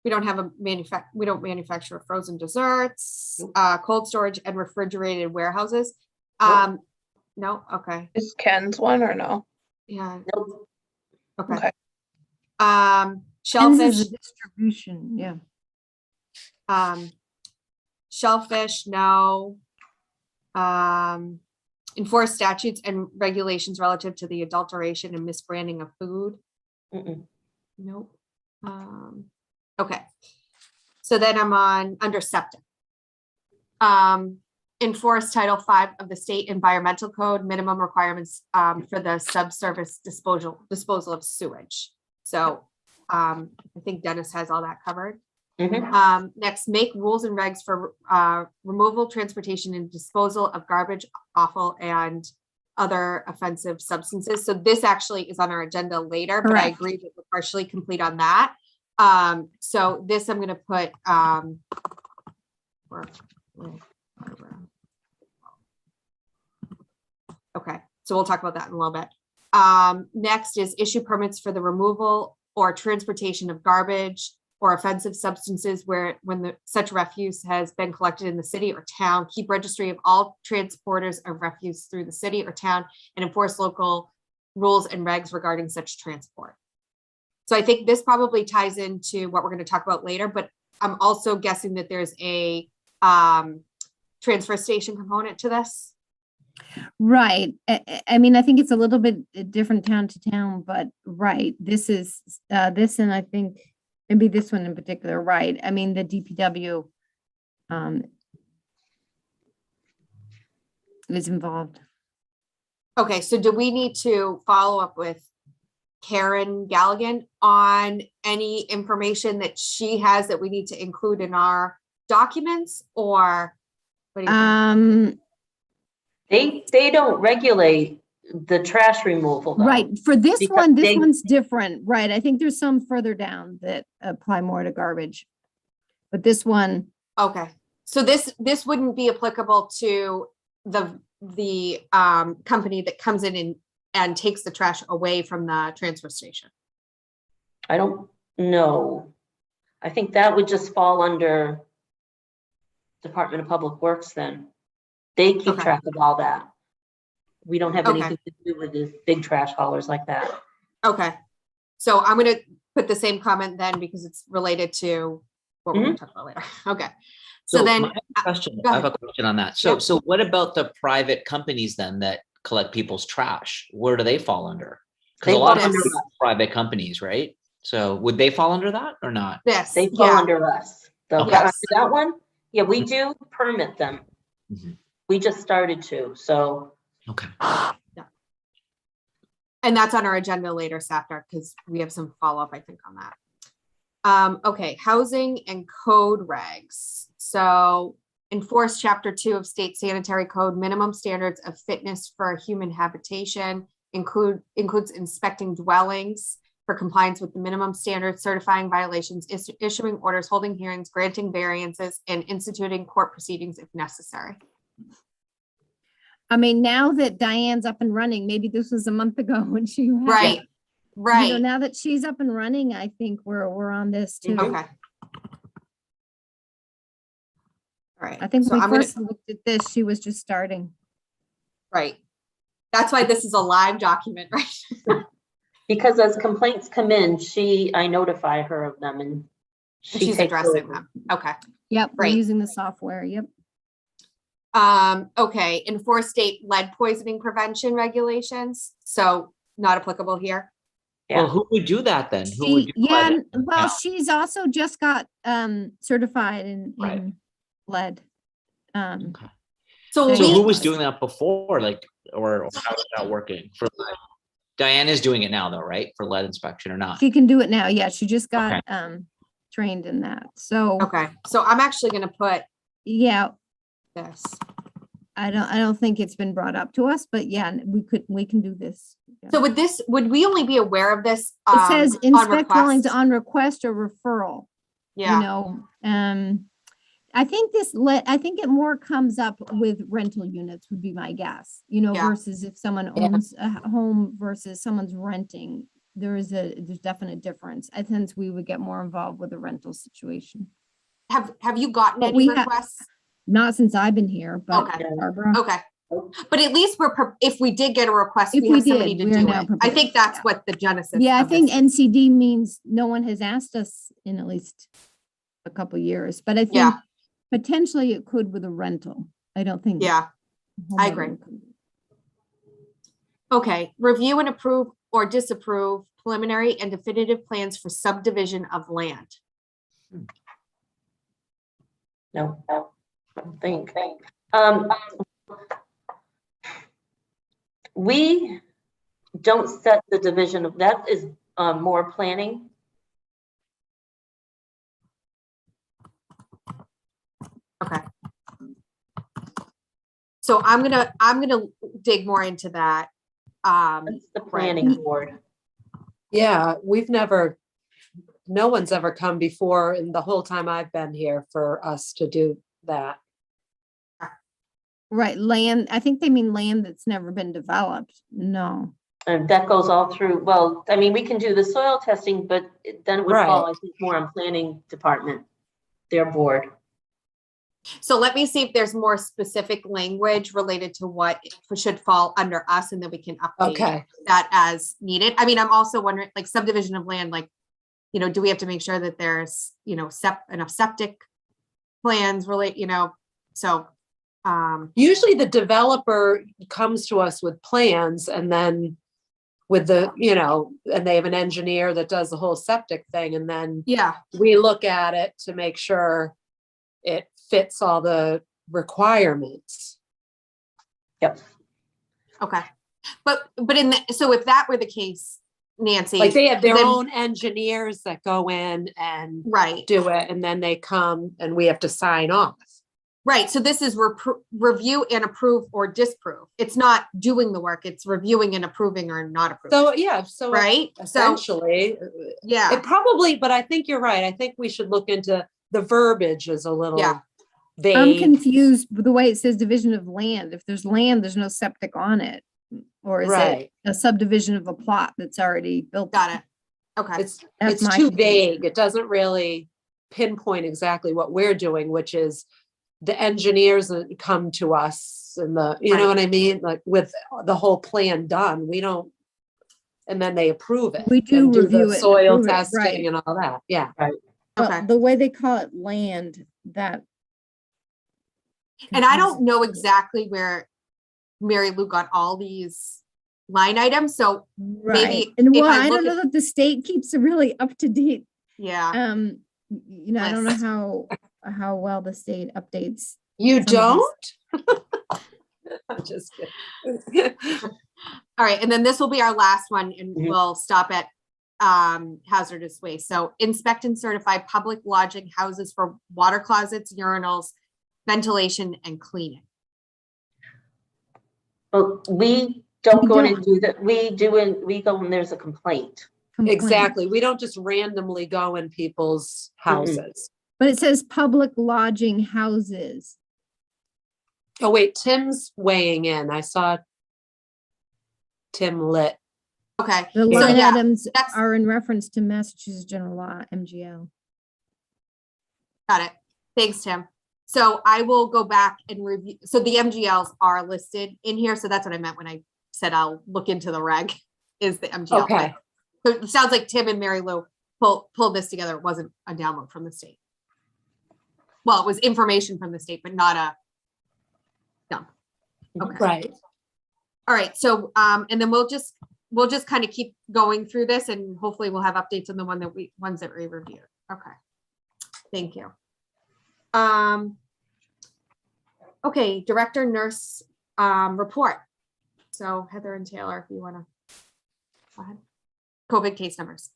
We don't have we don't manufacture frozen desserts, cold storage and refrigerated warehouses. Nope. No, okay, Is Ken's one or no? yeah, Nope. okay. Okay. And this Shellfish, is a distribution, yeah. shellfish, no. Enforce statutes and regulations relative to the adulteration and misbranding of food. Mm-mm. Nope. Okay. So then I'm under septic. Enforce Title V of the state environmental code, minimum requirements for the subsurface disposal of sewage. So I think Dennis has all that covered. Mhm. Next, make rules and regs for removal, transportation, and disposal of garbage, offal, and other offensive substances. So this actually is on our agenda later, but I Correct. agree that we're partially complete on that. So this I'm gonna put okay, so we'll talk about that in a little bit. Next is issue permits for the removal or transportation of garbage or offensive substances when such refuse has been collected in the city or town. Keep registry of all transporters of refuse through the city or town and enforce local rules and regs regarding such transport. So I think this probably ties into what we're going to talk about later, but I'm also guessing that there's a transfer station component to this. Right. I mean, I think it's a little bit different town to town, but right, this is, this, and I think maybe this one in particular, right? I mean, the DPW is involved. Okay, so do we need to follow up with Karen Galligan on any information that she has that we need to include in our documents, or what do you think? They don't regulate the trash removal though. Right. For this Because one, this they- one's different, right? I think there's some further down that apply more to garbage. But this one, Okay, so this wouldn't be applicable to the company that comes in and takes the trash away from the transfer station. I don't know. I think that would just fall under Department of Public Works then. They keep Okay. track of all that. We don't have Okay. anything to do with the big trash haulers like that. Okay, so I'm gonna put the same comment then because it's related to what we're gonna talk about later. Okay, so then, my question, go I have ahead. a question on that. So, Yeah. so what about the private companies then that collect people's trash? Where do they fall under? Because They a lot fall of under them are private companies, right? So would they fall under that or not? this, They fall yeah, under us. Okay. Yes. That one, yeah, we do permit them. Mhm. We just started to, so Okay. and that's on our agenda later, Safdar, because we have some follow-up, I think, on that. Okay, housing and code regs. So enforce chapter 2 of state sanitary code, minimum standards of fitness for human habitation, includes inspecting dwellings for compliance with the minimum standards, certifying violations, issuing orders, holding hearings, granting variances, and instituting court proceedings if necessary. I mean, now that Diane's up and running, maybe this was a month ago when she had, Right, you know, right, now that she's up and running, I think we're on this too. Mhm. okay. All right. I think so when we I'm gonna- first looked at this, she was just starting. Right. That's why this is a live document, right? because as complaints come in, I notify her of them and she She's takes addressing over. them. Okay. Yep, we're Great. using the software. Yep. Okay, enforce state lead poisoning prevention regulations. So not applicable here. Well, Yeah. who would do that then? Who would do Yeah, lead? well, Yeah. she's also just got certified in Right. lead. Okay. So So we, who was doing that before, like, or how is that working for lead? Diane is doing it now though, right? For lead inspection or not? She can do it now. Yeah, she just got trained in that. So okay, so I'm actually gonna put yeah, this. I don't think it's been brought up to us, but yeah, we can do this. Yeah. So would we only be aware of this? It says on inspect dwellings request? on request or referral. Yeah, You know, I think I think it more comes up with rental units would be my guess, you know, Yeah. versus if someone Yeah. owns a home versus someone's renting. There's definite difference. I think we would get more involved with the rental situation. have you gotten But any we ha- requests? Not since I've been here, but Okay. Barbara. Okay, but at least if we did get a request, If we we have somebody did, to we are do now it. I prepared. think that's Yeah. what the genesis. Yeah, I of think this- NCD means no one has asked us in at least a couple years, but I think Yeah. potentially it could with a rental. I don't think. Yeah, I homeowner agree. could. okay, review and approve or disapprove preliminary and definitive plans for subdivision of land. No, I don't think. We don't set the division of, that is more planning. Okay. So I'm gonna dig more into that. That's the planning board. Yeah, no one's ever come before in the whole time I've been here for us to do that. Right, land, I think they mean land that's never been developed. No. And that goes all through, well, I mean, we can do the soil testing, but then it would fall, Right. I think, more on planning department, their board. So let me see if there's more specific language related to what should fall under us, and then we can update Okay. that as needed. I mean, I'm also wondering, like subdivision of land, like, do we have to make sure that there's, enough septic plans so, Usually the developer comes to us with plans and then with and they have an engineer that does the whole septic thing. And then yeah, we look at it to make sure it fits all the requirements. Yep. okay. But so if that were the case, Nancy. Like they have their then- own engineers that go in and Right. do it, and then they come and we have to sign off. Right. So this is review and approve or disapprove. It's not doing the work. It's reviewing and approving or not approving. So, yeah, so right. So essentially, yeah. it probably, but I think you're right. I think we should look into the verbiage is a little Yeah. vague. I'm confused with the way it says division of land. If there's land, there's no septic on it. Or is Right. it a subdivision of a plot that's already built? Got it. Okay. It's That's it's my too confusion. vague. It doesn't really pinpoint exactly what we're doing, which is the engineers that come to us and you know Right. what I mean? Like with the whole plan done, we don't, and then they approve it. We do and the review it and soil approve it, testing right. and all that. Yeah. Okay. But the way they call it land, that. And I confuses don't know me. exactly where Mary Lou got all these line items. So Right. maybe And if well, I I don't look know that the state keeps a really up to date. yeah. I don't List. know how well the state updates. You Some of these- don't? I'm just kidding. All right. And then this will be our last one and Mhm. we'll stop at hazardous waste. So inspect and certify public lodging houses for water closets, urinals, ventilation and cleaning. Well, we don't We go in don't. and do that. We go when there's a complaint. complaint. Exactly. We don't just randomly go in people's houses. But it says public lodging houses. Oh, wait, Tim's weighing in. I saw Tim lit. Okay. The So line yeah, items that's- are in reference to Massachusetts General Law, MGL. got it. Thanks, Tim. So I will go back and review. So the MGLs are listed in here. So that's what I meant when I said I'll look into the reg is the MGL. Okay. So it sounds like Tim and Mary Lou pulled this together. It wasn't a download from the state. Well, it was information from the state, but not a dump. Okay. Right. All right. So, and then we'll just kind of keep going through this and hopefully we'll have updates on the ones that we reviewed. Okay. Thank you. Okay, director nurse report. So Heather and Taylor, if you want to go ahead. COVID case numbers.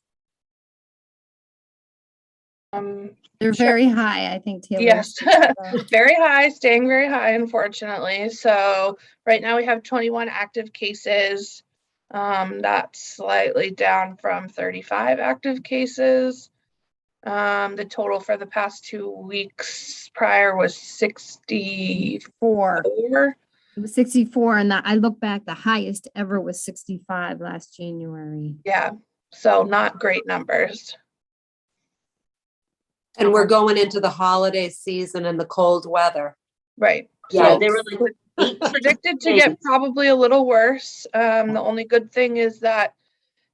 They're Sure. very high, I think, Taylor. Yes, very high, staying very high, unfortunately. So right now we have 21 active cases. That's slightly down from 35 active cases. The total for the past 2 weeks prior was 64. It was 64, and I look back, the highest ever was 65 last January. Yeah, so not great numbers. And we're going into the holiday season and the cold weather. Right. Yeah, Yikes. they were like 8 Predicted to days. get probably a little worse. The only good thing is that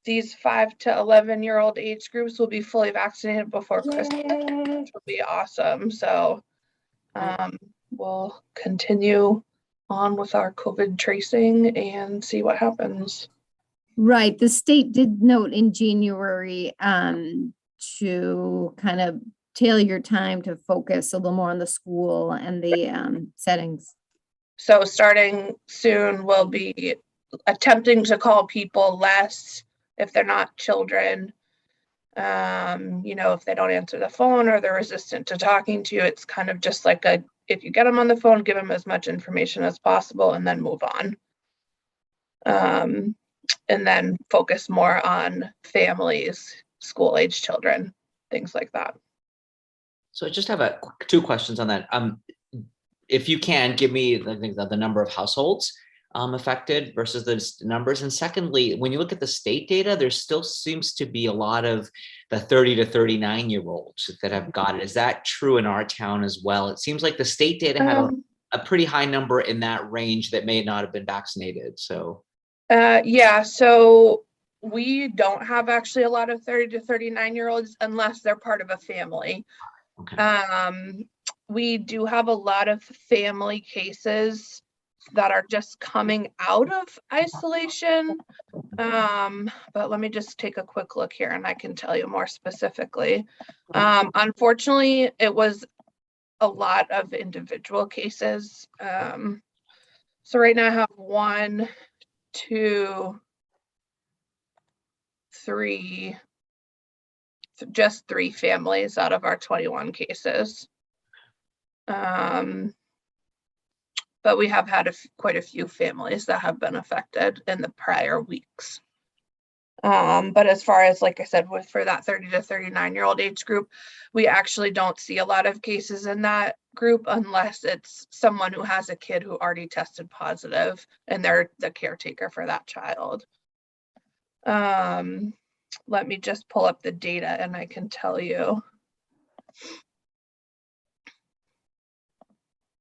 these 5 to 11-year-old age groups will be fully vaccinated before Christmas, which will be awesome. So we'll continue on with our COVID tracing and see what happens. Right, the state did note in January to kind of tailor your time to focus a little more on the school and the settings. So starting soon, we'll be attempting to call people less if they're not children. If they don't answer the phone or they're resistant to talking to you, it's kind of just like if you get them on the phone, give them as much information as possible and then move on. And then focus more on families, school-age children, things like that. So I just have two questions on that. If you can give me the number of households affected versus those numbers. And secondly, when you look at the state data, there still seems to be a lot of the 30 to 39-year-olds that have got it. Is that true in our town as well? It seems like the state data had a pretty high number in that range that may not have been vaccinated. So yeah, so we don't have actually a lot of 30 to 39-year-olds unless they're part of a family. okay. We do have a lot of family cases that are just coming out of isolation. But let me just take a quick look here and I can tell you more specifically. Unfortunately, it was a lot of individual cases. So right now I have 1, 2, 3, just 3 families out of our 21 cases. But we have had quite a few families that have been affected in the prior weeks. But as far as, like I said, for that 30 to 39-year-old age group, we actually don't see a lot of cases in that group unless it's someone who has a kid who already tested positive and they're the caretaker for that child. Let me just pull up the data and I can tell you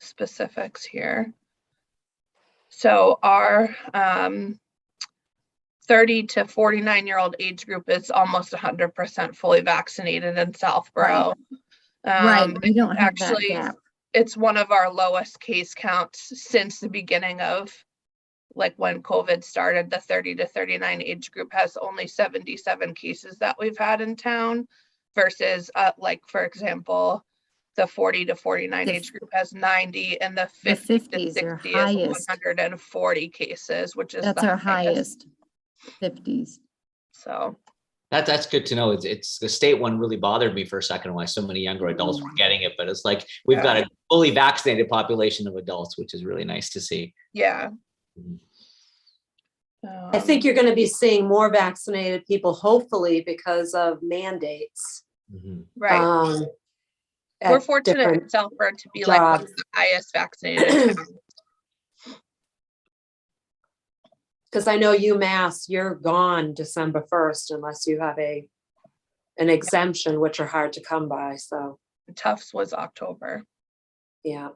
specifics here. So our 30 to 49-year-old age group is almost 100% fully vaccinated in Southborough. Right, we don't have that Actually, gap. it's one of our lowest case counts since the beginning of, like, when COVID started. The 30 to 39 age group has only 77 cases that we've had in town versus like, for example, the 40 to 49 age group has 90 and the 50 to 50s are 60 is highest. 140 cases, which is That's the our highest, 50s. So That's good to know. It's the state one really bothered me for a second why so many younger adults were getting it, but it's like we've got a fully vaccinated population of adults, which is really nice to see. yeah. I think you're going to be seeing more vaccinated people, hopefully, because of mandates. Right. We're fortunate in Southborough to be like one of the highest vaccinated towns. Because I know UMass, you're gone December 1st unless you have an exemption, which are hard to come by. So Tufts was October. yeah,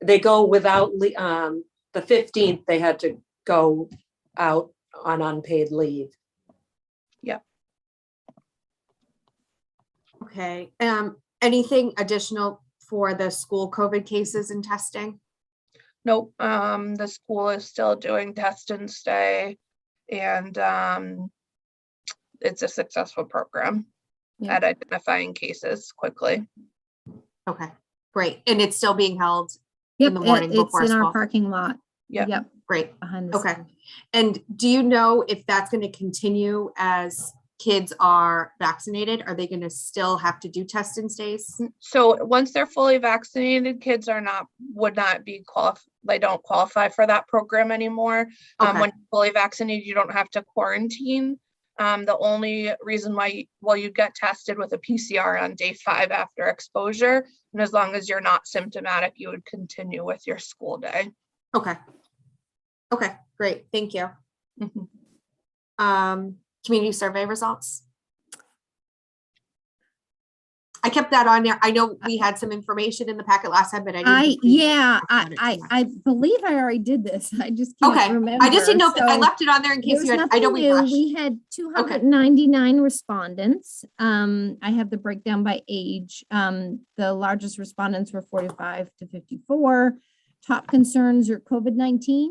they go without the 15th. They had to go out on unpaid leave. Yep. Okay. Anything additional for the school COVID cases and testing? Nope. The school is still doing test and stay, and it's a successful program at identifying cases quickly. Okay, great. And it's still being held Yep, in the morning it's before in school? our parking lot. Yep. Great. Behind the Okay. school. And do you know if that's going to continue as kids are vaccinated? Are they going to still have to do test and stays? So once they're fully vaccinated, kids would not be qualified. They don't qualify for that program anymore. Okay. When you're fully vaccinated, you don't have to quarantine. The only reason why, you get tested with a PCR on day 5 after exposure, and as long as you're not symptomatic, you would continue with your school day. Okay. Okay, great. Thank you. Mhm. Community survey results. I kept that on there. I know we had some information in the packet last time, but I didn't. I believe I already did this. I just can't remember. I just didn't know if I So left it on there in case there's you had. I know nothing we new. rushed. We had 299 respondents. I have the breakdown by age. The largest respondents were 45 to 54. Top concerns are COVID-19,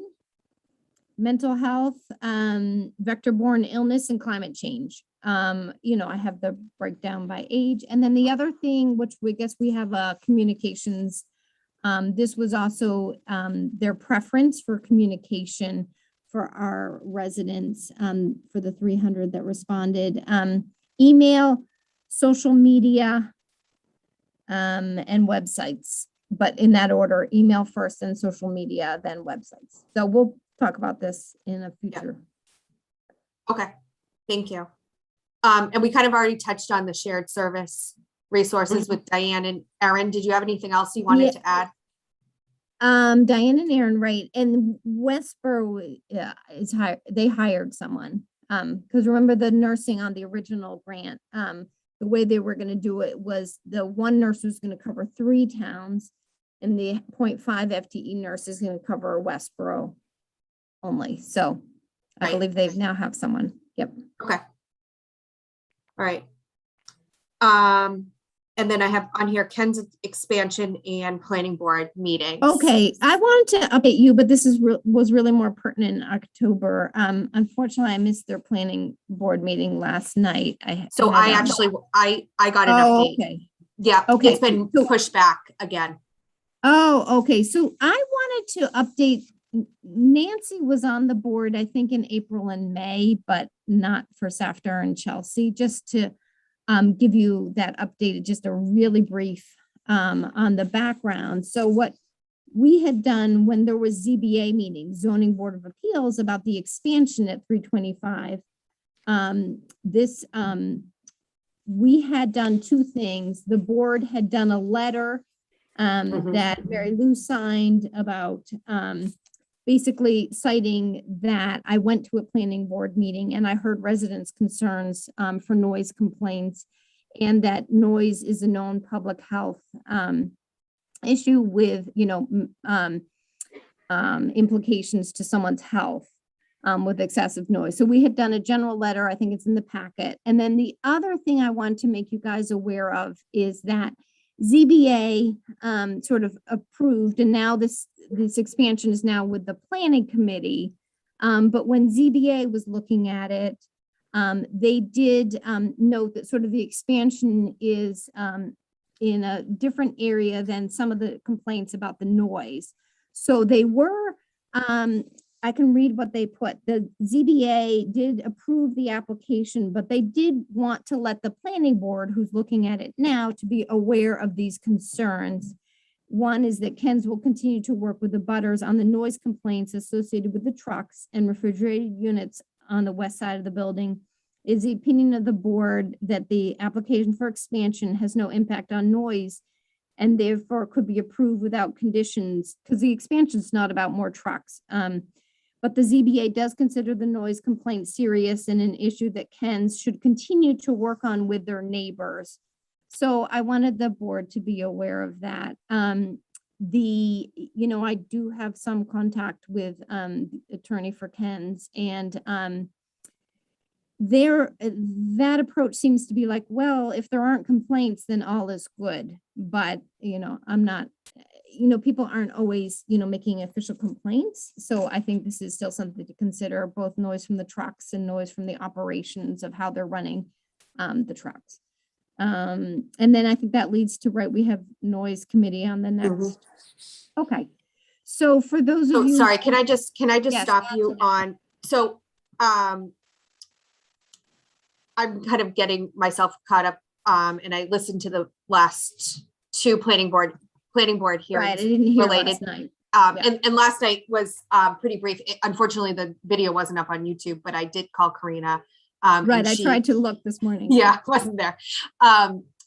mental health, vector-borne illness, and climate change. I have the breakdown by age. And then the other thing, which we guess we have communications. This was also their preference for communication for our residents, for the 300 that responded. Email, social media, and websites, but in that order: email first and social media, then websites. So we'll talk about this in a future. Okay, thank you. And we kind of already touched on the shared service resources with Diane and Erin. Did you have anything else you wanted to add? Diane and Aaron, right, and Westboro is hired, they hired someone. Because remember the nursing on the original grant, the way they were gonna do it was the one nurse was gonna cover 3 towns, and the 0.5 FTE nurse is gonna cover Westboro only, so I Right. believe they now have someone, yep. Okay. All right. And then I have on here Ken's expansion and planning board meetings. Okay, I wanted to update you, but this was really more pertinent in October. Unfortunately, I missed their planning board meeting last night. So had, I actually, I got an Oh, update. okay. Yeah, Okay, it's been so- pushed back again. Oh, okay. So I wanted to update. Nancy was on the board, I think in April and May, but not for Safter and Chelsea, just to give you that updated, just a really brief on the background. So what we had done when there was ZBA meeting, Zoning Board of Appeals, about the expansion at 325, we had done 2 things. The board had done a letter that Mary Lou signed about basically citing that I went to a planning board meeting and I heard residents' concerns for noise complaints, and that noise is a known public health issue with, implications to someone's health with excessive noise. So we had done a general letter. I think it's in the packet. And then the other thing I want to make you guys aware of is that ZBA sort of approved, and now this expansion is now with the planning committee. But when ZBA was looking at it, they did note that sort of the expansion is in a different area than some of the complaints about the noise. So they were, I can read what they put. The ZBA did approve the application, but they did want to let the planning board, who's looking at it now, to be aware of these concerns. One is that Ken's will continue to work with the butters on the noise complaints associated with the trucks and refrigerated units on the west side of the building. It is the opinion of the board that the application for expansion has no impact on noise and therefore could be approved without conditions, because the expansion is not about more trucks. But the ZBA does consider the noise complaint serious and an issue that Ken's should continue to work on with their neighbors. So I wanted the board to be aware of that. I do have some contact with attorney for Ken's, and that approach seems to be like, well, if there aren't complaints, then all is good. But, I'm not, people aren't always, making official complaints. So I think this is still something to consider, both noise from the trucks and noise from the operations of how they're running the trucks. And then I think that leads to, right, we have noise committee on the next. Okay. So for those of you. Sorry, can I just Yes, stop you on, so I'm kind of getting myself caught up, and I listened to the last 2 planning board hearings. Right, I didn't hear related. last night. And last night was pretty brief. Unfortunately, the video wasn't up on YouTube, but I did call Karina. Right, I tried to look this morning. Yeah, wasn't there.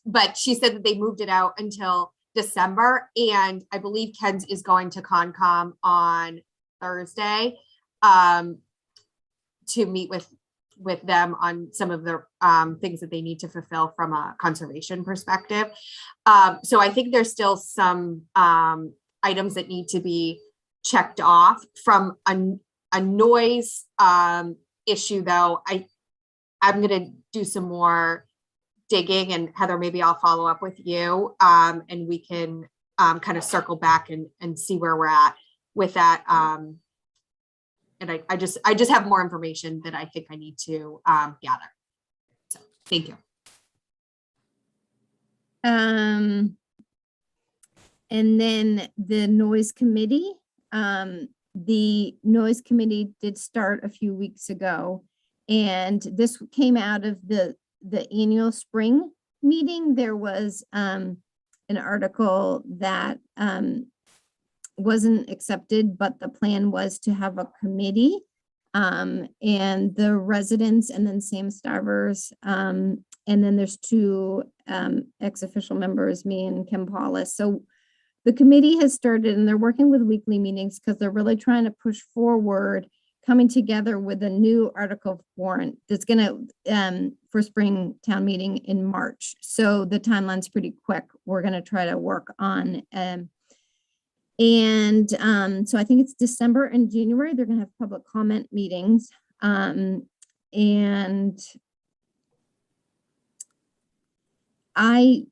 But she said that they moved it out until December, and I believe Ken's is going to Concom on Thursday to meet with them on some of the things that they need to fulfill from a conservation perspective. So I think there's still some items that need to be checked off from a noise issue, though. I'm going to do some more digging, and Heather, maybe I'll follow up with you and we can kind of circle back and see where we're at with that. And I just have more information that I think I need to gather. So thank you. And then the noise committee. The noise committee did start a few weeks ago, and this came out of the annual spring meeting. There was an article that wasn't accepted, but the plan was to have a committee, and the residents, and then Sam Starvers, and then there's 2 ex-official members, me and Kim Paulus. So the committee has started and they're working with weekly meetings because they're really trying to push forward coming together with a new article warrant that's going to for spring town meeting in March. So the timeline's pretty quick. We're going to try to work on so I think it's December and January. They're going to have public comment meetings. And I,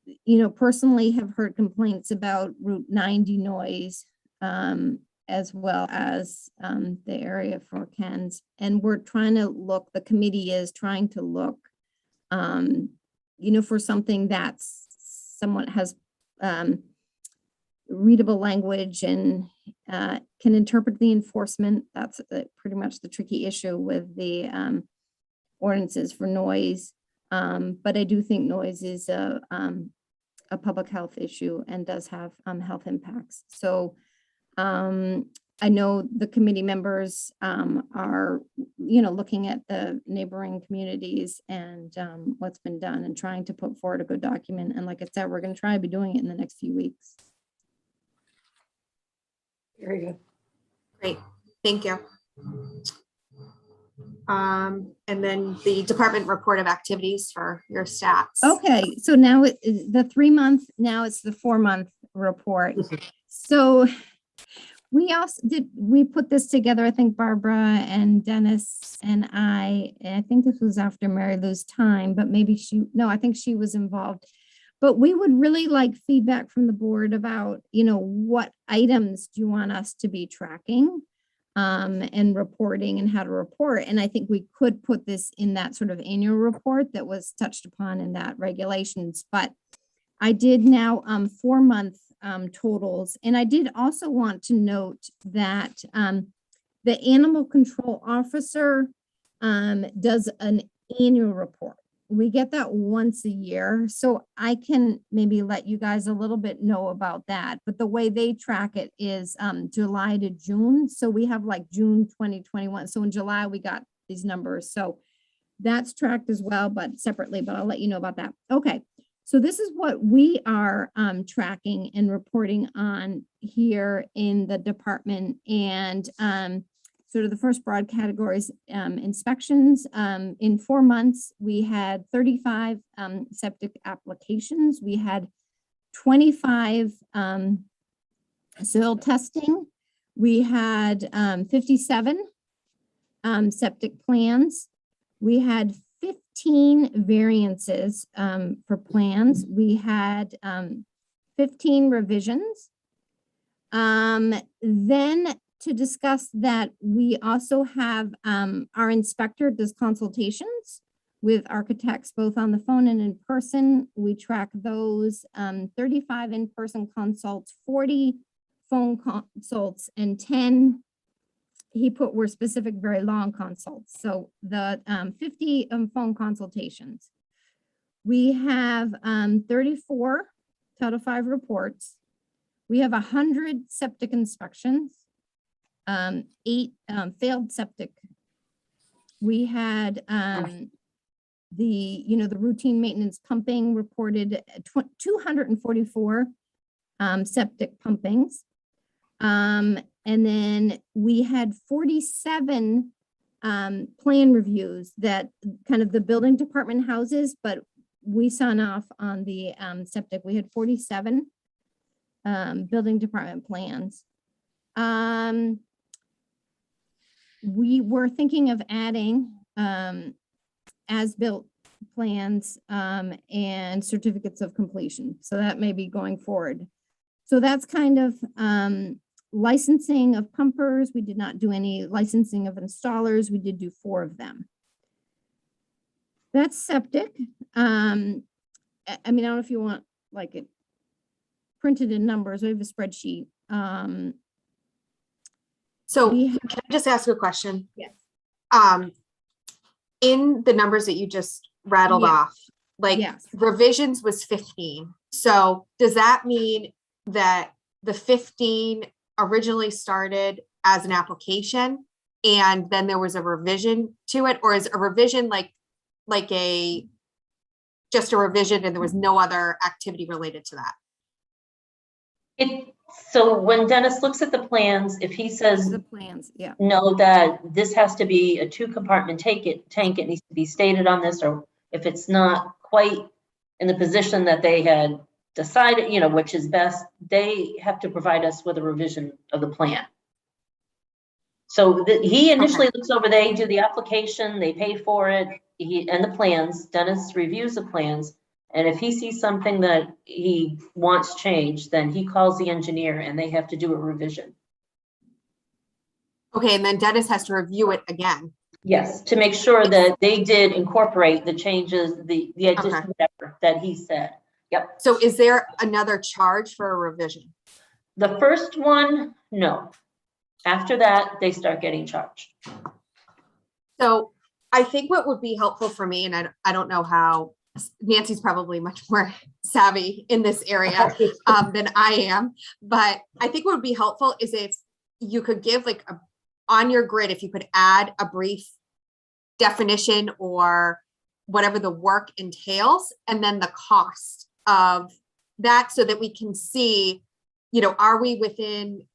personally have heard complaints about Route 90 noise, as well as the area for Ken's. And we're trying to look, the committee is trying to look, for something that's somewhat has readable language and can interpret the enforcement. That's pretty much the tricky issue with the ordinances for noise. But I do think noise is a public health issue and does have health impacts. So I know the committee members are, looking at the neighboring communities and what's been done and trying to put forward a good document. And like I said, we're going to try to be doing it in the next few weeks. Very good. Great, thank you. And then the department report of activities for your stats. Okay, so now the 3 month, now it's the 4 month report. So we put this together, I think Barbara and Dennis and I think this was after Mary Lou's time, but maybe I think she was involved. But we would really like feedback from the board about, what items do you want us to be tracking and reporting and how to report. And I think we could put this in that sort of annual report that was touched upon in that regulations. But I did now 4 month totals. And I did also want to note that the animal control officer does an annual report. We get that once a year. So I can maybe let you guys a little bit know about that. But the way they track it is July to June. So we have like June 2021. So in July, we got these numbers. So that's tracked as well, but separately, but I'll let you know about that. Okay. So this is what we are tracking and reporting on here in the department. And sort of the first broad categories, inspections. In 4 months, we had 35 septic applications. We had 25 soil testing. We had 57 septic plans. We had 15 variances for plans. We had 15 revisions. Then to discuss that, we also have our inspector does consultations with architects, both on the phone and in person. We track those 35 in-person consults, 40 phone consults, and 10 were specific, very long consults. So the 50 phone consultations. We have 34 Title V reports. We have 100 septic inspections. 8 failed septic. We had the routine maintenance pumping reported 244 septic pumpings. And then we had 47 plan reviews that kind of the building department houses, but we sign off on the septic. We had 47 building department plans. We were thinking of adding as-built plans and certificates of completion. So that may be going forward. So that's kind of licensing of pumpers. We did not do any licensing of installers. We did do 4 of them. That's septic. I mean, I don't know if you want like it printed in numbers. We have a spreadsheet. So can I just ask a question? Yes. In the numbers that you just rattled off, like revisions was 15. So does that mean that the 15 originally started as an application and then there was a revision to it? Or is a revision just a revision and there was no other activity related to that? So when Dennis looks at the plans, if he says, The plans, yeah. no, that this has to be a 2-compartment tank, it needs to be stated on this, or if it's not quite in the position that they had decided, you know, which is best, they have to provide us with a revision of the plan. So he initially looks over, they do the application, they pay for it, and the plans, Dennis reviews the plans. And if he sees something that he wants changed, then he calls the engineer and they have to do a revision. Okay, and then Dennis has to review it again. Yes, to make sure that they did incorporate the changes, the addition, whatever that he said. Yep. So is there another charge for a revision? The first one, no. After that, they start getting charged. So I think what would be helpful for me, and I don't know how, Nancy's probably much more savvy in this area than I am, but I think what would be helpful is if you could give like on your grid, if you could add a brief definition or whatever the work entails, and then the cost of that, so that we can see, you know, are we within,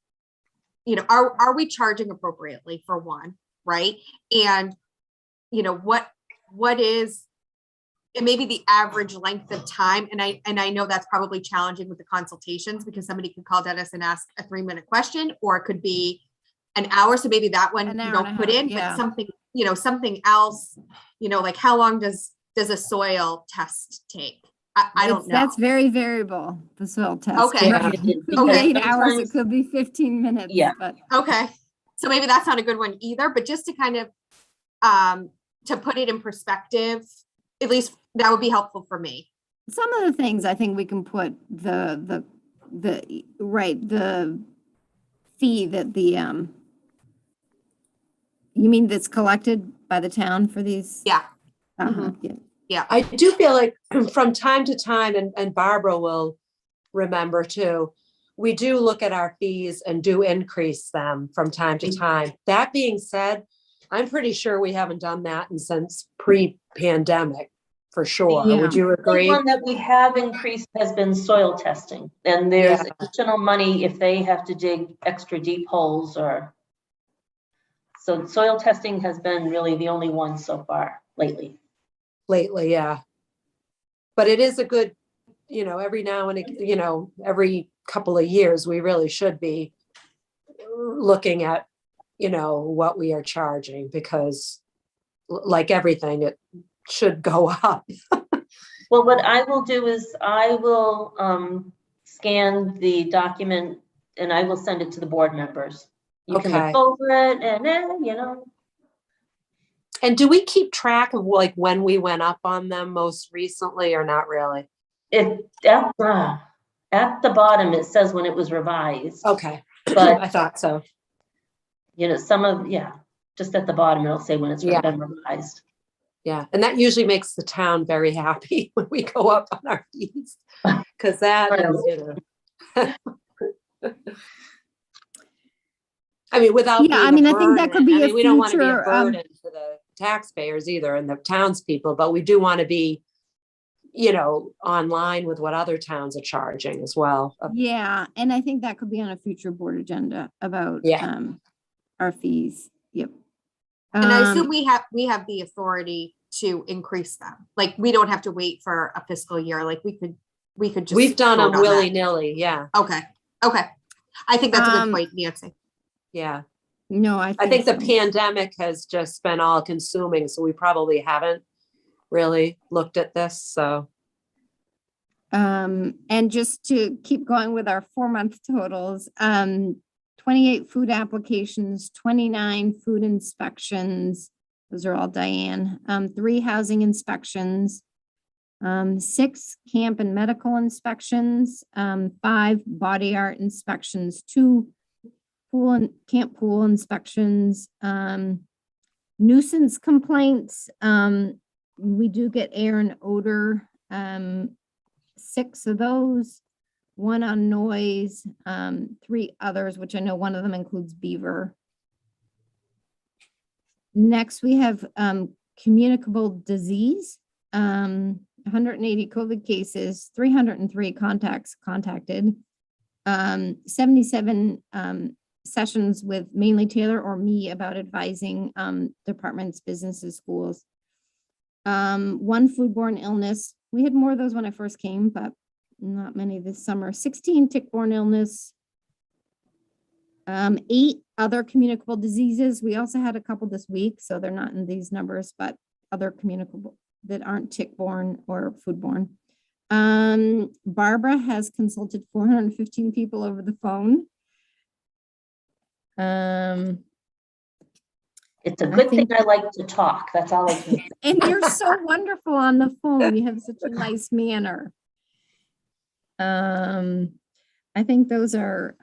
you know, are we charging appropriately for one, right? And, you know, what is, and maybe the average length of time. And I know that's probably challenging with the consultations, because somebody could call Dennis and ask a 3-minute question, or it could be an hour. So maybe that one you don't put in, but something, you know, something else, you know, like how long does a soil test take? I don't know. That's very variable, the soil test. Okay. It could be 8 hours, it could be 15 minutes. Yeah. But Okay. So maybe that's not a good one either, but just to kind of, to put it in perspective, at least that would be helpful for me. some of the things I think we can put the fee that you mean that's collected by the town for these? Yeah. Uh-huh, yeah. I do feel like from time to time, and Barbara will remember too, we do look at our fees and do increase them from time to time. That being said, I'm pretty sure we haven't done that since pre-pandemic, for sure. Yeah. Would you The agree? one that we have increased has been soil testing. And there's additional money if they have to dig extra deep holes or. So soil testing has been really the only one so far lately. Lately, yeah. But it is a good, every now and, every couple of years, we really should be looking at, what we are charging, because like everything, it should go up. Well, what I will do is I will scan the document and I will send it to the board members. You can Okay. look over it and And do we keep track of like when we went up on them most recently, or not really? at the bottom, it says when it was revised. Okay. But I thought so. just at the bottom, it'll say when it's Yeah. been revised. Yeah. And that usually makes the town very happy when we go up on our fees, because that is, I mean, without Yeah, I being mean, a I think that burden. could be a we don't want to be a future, burden for the taxpayers either, and the townspeople, but we do want to be, online with what other towns are charging as well. Yeah, and I think that could be on a future board agenda about our fees. Yep. And I assume we have the authority to increase them. Like, we don't have to wait for a fiscal year. Like, we could just. We've done vote them on that. willy-nilly. Yeah. Okay. I think that's a good point, Nancy. Yeah. No, I think the so. pandemic has just been all consuming. So we probably haven't really looked at this. So. And just to keep going with our 4-month totals, 28 food applications, 29 food inspections. Those are all Diane. 3 housing inspections, 6 camp and medical inspections, 5 body art inspections, 2 pool and camp pool inspections, nuisance complaints. We do get air and odor, 6 of those, 1 on noise, 3 others, which I know one of them includes beaver. Next, we have communicable disease, 180 COVID cases, 303 contacts contacted, 77 sessions with mainly Taylor or me about advising departments, businesses, schools. 1 foodborne illness. We had more of those when I first came, but not many this summer. 16 tick-borne illness. 8 other communicable diseases. We also had a couple this week, so they're not in these numbers, but other communicable that aren't tick-borne or foodborne. Barbara has consulted 415 people over the phone. It's a I good thing think- I like to talk. That's all I can say. And you're so wonderful on the phone. You have such a nice manner. I think those are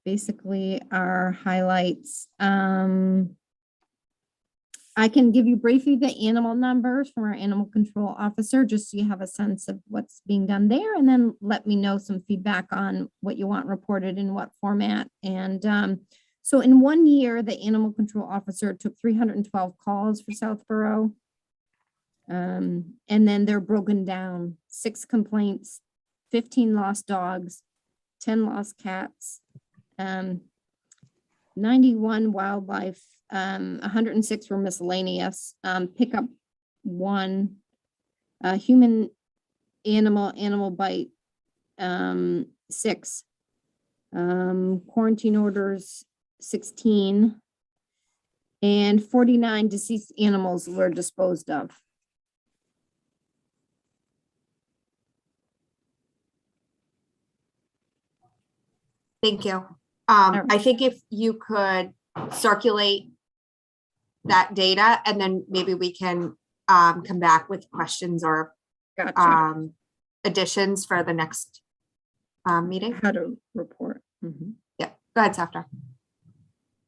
basically our highlights. I can give you briefly the animal numbers from our animal control officer, just so you have a sense of what's being done there, and then let me know some feedback on what you want reported in what format. And so in 1 year, the animal control officer took 312 calls for Southborough. And then they're broken down: 6 complaints, 15 lost dogs, 10 lost cats, 91 wildlife, 106 were miscellaneous, pickup 1, human animal bite 6, quarantine orders 16, and 49 deceased animals were disposed of. Thank you. right. I think if you could circulate that data, and then maybe we can come back with questions or Gotcha. additions for the next meeting. How to report. Mhm. Yeah, go ahead, Safdar.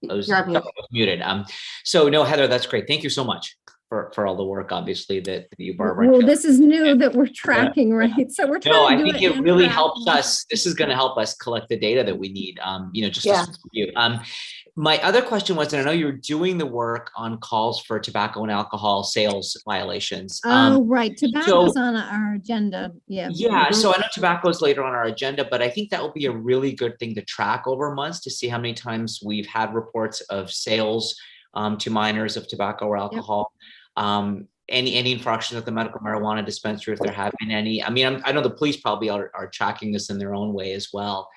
I was, You're on mute. I was muted. So no, Heather, that's great. Thank you so much for all the work, obviously, that you, Barbara. and Well, Taylor. this is new that we're tracking, right? So we're No, trying I to do think it. it and really track. helps us. This is going to help us collect the data that we need, just Yeah. to support you. My other question was, and I know you're doing the work on calls for tobacco and alcohol sales violations. Oh, right. Tobacco's on our agenda. Yeah. Yeah, so I know tobacco is later on our agenda, but I think that will be a really good thing to track over months to see how many times we've had reports of sales to minors of tobacco or alcohol. Any infractions at the medical marijuana dispensary, if there have been any. I mean, I know the police probably are tracking this in their own way as well.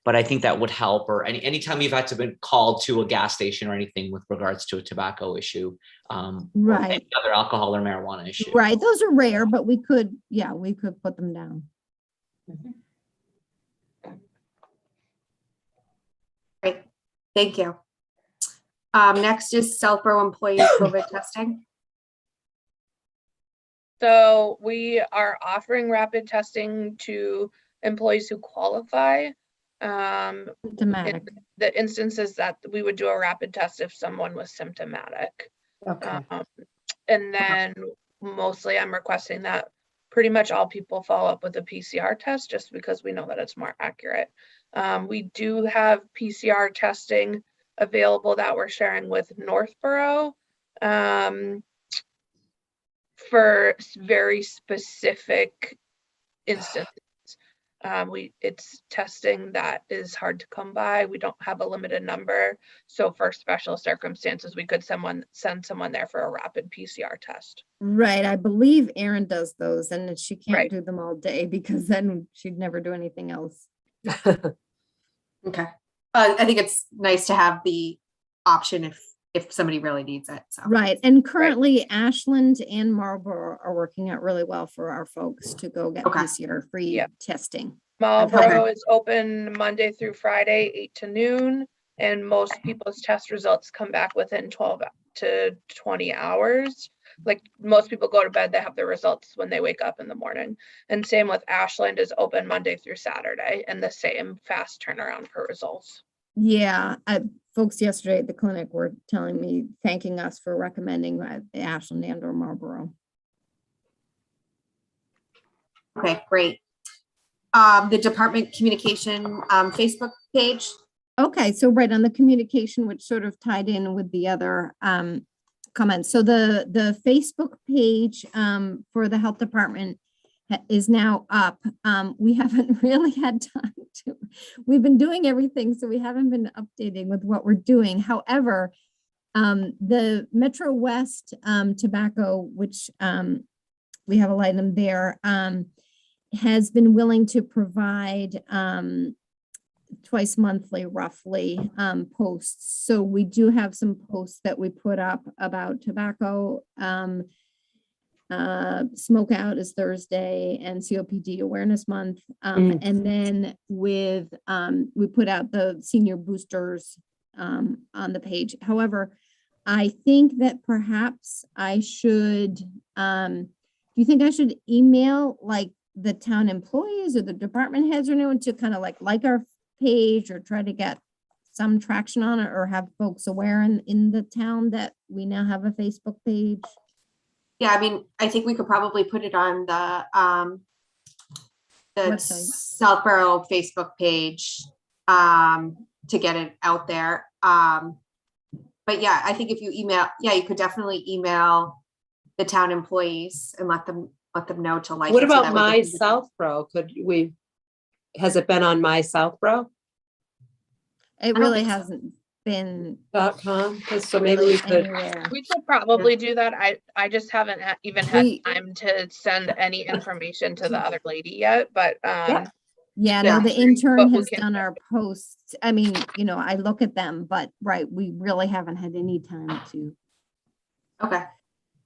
But I think that would help. Or anytime you've had to been called to a gas station or anything with regards to a tobacco issue, or Right. any other alcohol or marijuana issue. Right. Those are rare, but we could put them down. Great, thank you. Next is Southborough employee COVID testing. So we are offering rapid testing to employees who qualify. Symptomatic. In the instances that we would do a rapid test if someone was symptomatic. Okay. And then mostly I'm requesting that pretty much all people follow up with a PCR test, just because we know that it's more accurate. We do have PCR testing available that we're sharing with Northborough for very specific instances. It's testing that is hard to come by. We don't have a limited number. So for special circumstances, we could send someone there for a rapid PCR test. Right. I believe Erin does those, and she can't Right. do them all day because then she'd never do anything else. Okay. I think it's nice to have the option if somebody really needs it. So Right. And currently Ashland and Marlborough are working out really well for our folks to go get Okay. PCR-free Yeah. testing. Marlboro is open Monday through Friday, 8 to noon, and most people's test results come back within 12 to 20 hours. Like most people go to bed, they have their results when they wake up in the morning. And same with Ashland is open Monday through Saturday, and the same fast turnaround for results. Yeah. Folks yesterday at the clinic were telling me, thanking us for recommending Ashland and or Marlborough. okay, great. The department communication Facebook page. Okay, so right on the communication, which sort of tied in with the other comments. So the Facebook page for the health department is now up. We haven't really had time to, we've been doing everything, so we haven't been updating with what we're doing. However, the Metro West tobacco, which we have a item there, has been willing to provide twice monthly, roughly, posts. So we do have some posts that we put up about tobacco. Smoke Out is Thursday and COPD Awareness Month. And then with, we put out the senior boosters on the page. However, I think that perhaps I should, do you think I should email like the town employees or the department heads or anyone to kind of like our page or try to get some traction on it, or have folks aware in the town that we now have a Facebook page? Yeah, I mean, I think we could probably put it on the Website. Southborough Facebook page to get it out there. But yeah, I think if you email, yeah, you could definitely email the town employees and let them know to like. What it so about that way My they can- Southborough? Has it been on My Southborough.com? It don't really think so. hasn't been So maybe we could, anywhere. We could probably do that. I just haven't even had We- time to send any information to the other lady yet, but Yeah, Yeah. no, the But intern we has can- done our posts. I mean, I look at them, but right, we really haven't had any time to Okay,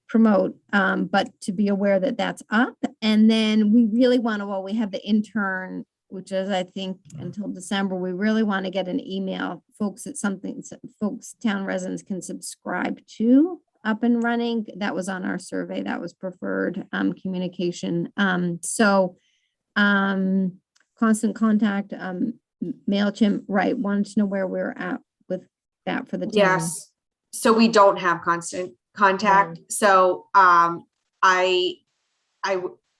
promote, but to be aware that that's up. And then we really want to, we have the intern, which is, I think, until December, we really want to get an email, folks, it's something folks, town residents can subscribe to, up and running. That was on our survey. That was preferred communication. Constant contact, MailChimp, right, wanted to know where we're at with that for the town. yes. So we don't have constant contact. So I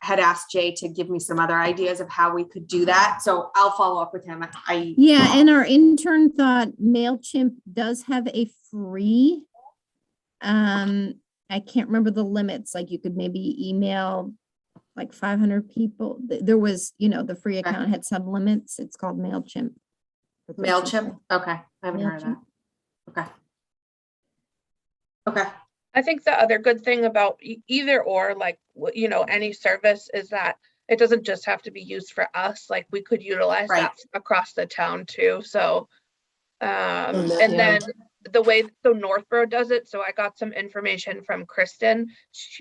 had asked Jay to give me some other ideas of how we could do that. So I'll follow up with him. Yeah, and our intern thought MailChimp does have a free, I can't remember the limits, like you could maybe email like 500 people. There was, the free Okay. account had some limits. It's called MailChimp. MailChimp? Okay, I haven't heard of that. Okay. Okay, I think the other good thing about either or, like, any service is that it doesn't just have to be used for us. Like, we could utilize Right. that across the town too. So, and yeah. then the way, so Northborough does it. So I got some information from Kristen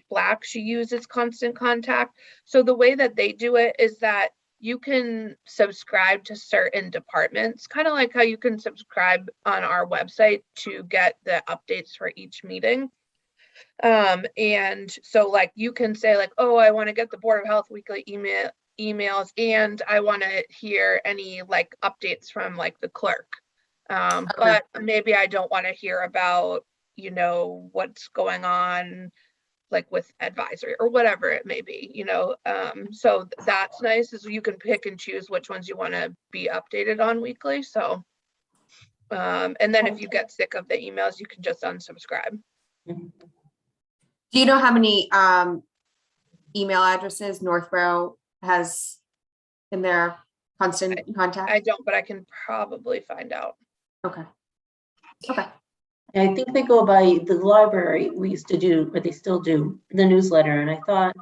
Black. She uses Constant Contact. So the way that they do it is that you can subscribe to certain departments, kind of like how you can subscribe on our website to get the updates for each meeting. And so like you can say like, oh, I want to get the Board of Health weekly emails, and I want to hear any like updates from like the clerk. But maybe I don't want to hear about, what's going on like with advisory or whatever it may be, so that's nice, is you can pick and choose which ones you want to be updated on weekly. So, and then if you get sick of the emails, you can just unsubscribe. do you know how many email addresses Northborough has in their constant contact? I don't, but I can probably find out. Okay. Okay. I think they go by the library. We used to do, but they still do, the newsletter. And I thought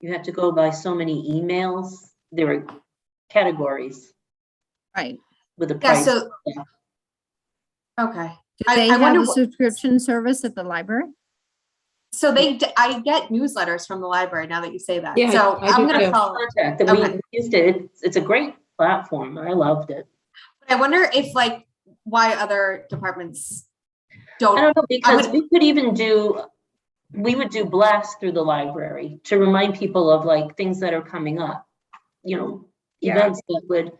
you had to go by so many emails. There were categories Right. with a Yeah, price. so, okay. Do I they have wonder a what- subscription service at the library? So I get newsletters from the library now that you say that. Yeah, So I I'm do gonna too. follow. Contact, and Okay. we used it. It's a great platform. I loved it. I wonder if why other departments I don't. don't know, because gonna- we could even we would do blasts through the library to remind people of like things that are coming up, Yeah. events that would,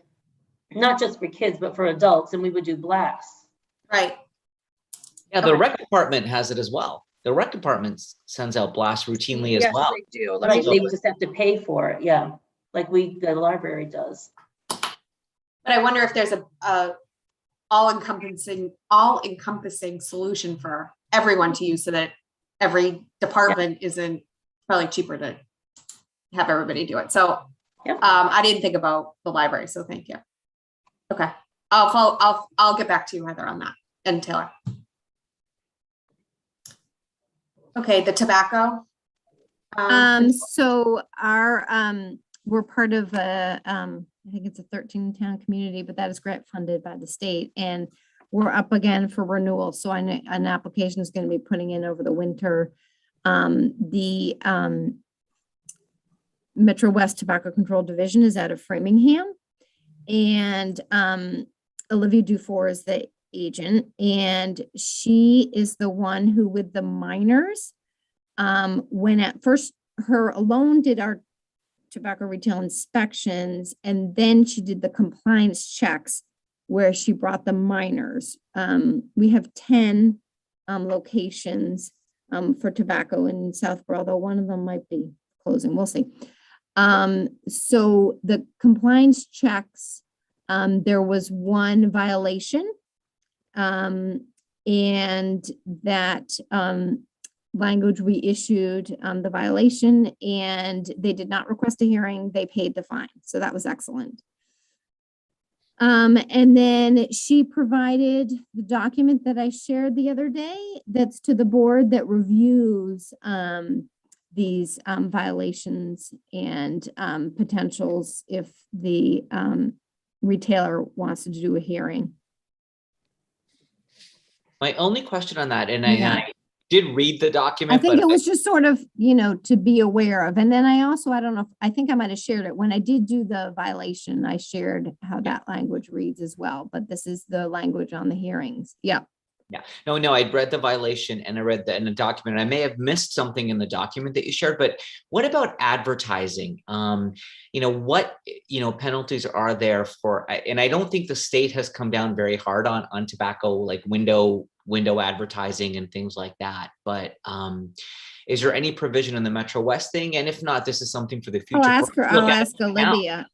not just for kids, but for adults, and we would do blasts. Right. Yeah, the Okay. rec department has it as well. The rec department sends out blasts routinely as Yes, well. they do. Let me Right, see. they just have to pay for it, yeah, like the library does. But I wonder if there's a all-encompassing solution for everyone to use so that every department isn't probably cheaper to have everybody do it. So Yep. I didn't think about the library, so thank you. Okay. I'll get back to you, Heather, on that, and Taylor. Okay, the tobacco. So we're part of I think it's a 13-town community, but that is grant funded by the state, and we're up again for renewal. So an application is going to be putting in over the winter. The Metro West Tobacco Control Division is out of Framingham, and Olivia Dufour is the agent, and she is the one who, with the minors, when at first her alone did our tobacco retail inspections, and then she did the compliance checks where she brought the minors. We have 10 locations for tobacco in Southborough, although one of them might be closing. We'll see. So the compliance checks, there was one violation, and that language we issued the violation, and they did not request a hearing. They paid the fine. So that was excellent. And then she provided the document that I shared the other day that's to the board that reviews these violations and potentials if the retailer wants to do a hearing. My only question on that, and Yeah. I did read the document. I think but it was just sort of, to be aware of. And then I also, I don't know, I think I might have shared it. When I did do the violation, I shared how that language reads as well, but this is the language on the hearings. Yeah. Yeah, no, I'd read the violation and I read that in the document. I may have missed something in the document that you shared, but what about advertising? What penalties are there for? And I don't think the state has come down very hard on tobacco, like window advertising and things like that. But is there any provision in the Metro West thing? And if not, this is something for the future. I'll ask Olivia.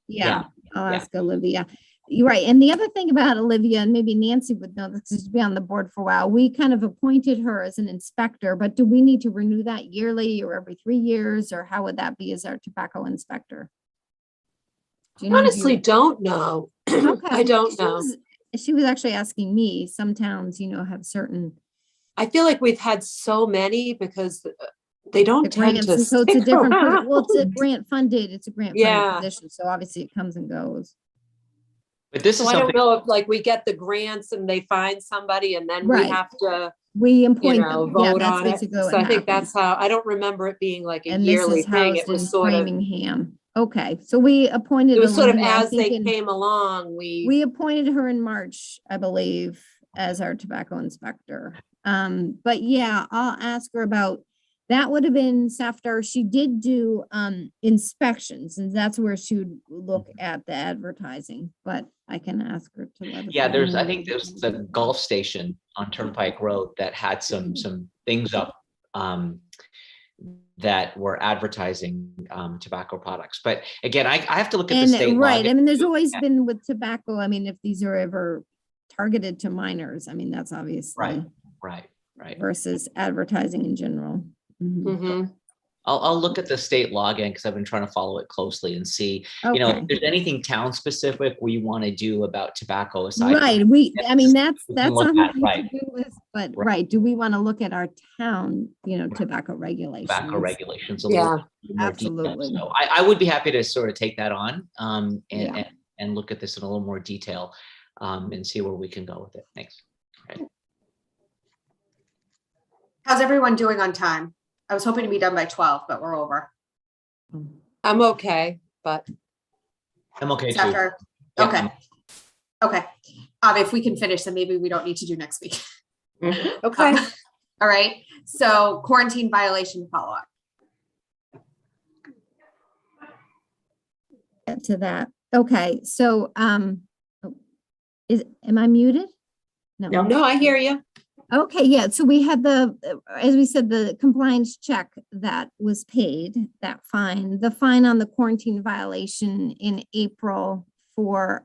I'll ask Olivia. You're right. And the other thing about Olivia, and maybe Nancy would know this, to be on the board for a while, we kind of appointed her as an inspector, but do we need to renew that yearly or every 3 years, or how would that be as our tobacco inspector? Do you know? Honestly, don't know. Okay. I don't know. She was actually asking me. Some towns, have certain. I feel like we've had so many because they don't tend to so it's a stick different. around. Well, it's a grant funded. It's a grant funded Yeah. position, so obviously it comes and goes. But this So is I don't something. know if we get the grants and they find somebody and then Right. we have to, We appoint them. vote that's on it. basically So what I think happens. that's how, I don't remember it being like a And this yearly is thing. housed It was in sort of, Framingham. Okay, so we appointed. it was sort of Olivia, I as they think, came along, we appointed her in March, I believe, as our tobacco inspector. But yeah, I'll ask her about, that would have been after she did do inspections, and that's where she would look at the advertising, but I can ask her to let us Yeah, know. I think there's the golf station on Turnpike Road that had some things up that were advertising tobacco products. But again, I have to look at the state law. Right, I mean, there's always been with tobacco, I mean, if these are ever targeted to minors, I mean, that's obviously. Right. Versus advertising in general. Mhm. mhm. I'll look at the state law again because I've been trying to follow it closely and see, Okay. if there's anything town specific we want to do about tobacco aside. Right, from I mean, that's we can on look the at, right. to-do list, but Right. right, do we want to look at our town, tobacco regulations? Tobacco regulations a Yeah, little more detail. absolutely. So I would be happy to sort of take that on Yeah. and look at this in a little more detail and see where we can go with it. Thanks. Right. How's everyone doing on time? I was hoping to be done by 12, but we're over. I'm okay, but I'm okay Is too. that fair? Yeah, Okay. Okay. If we can finish, then maybe we don't need to do next week. okay. All right. So quarantine violation follow-up. Get to that. Okay, so, am I muted? No. No, I hear you. Okay, yeah, so we had as we said, the compliance check that was paid, that fine, the fine on the quarantine violation in April for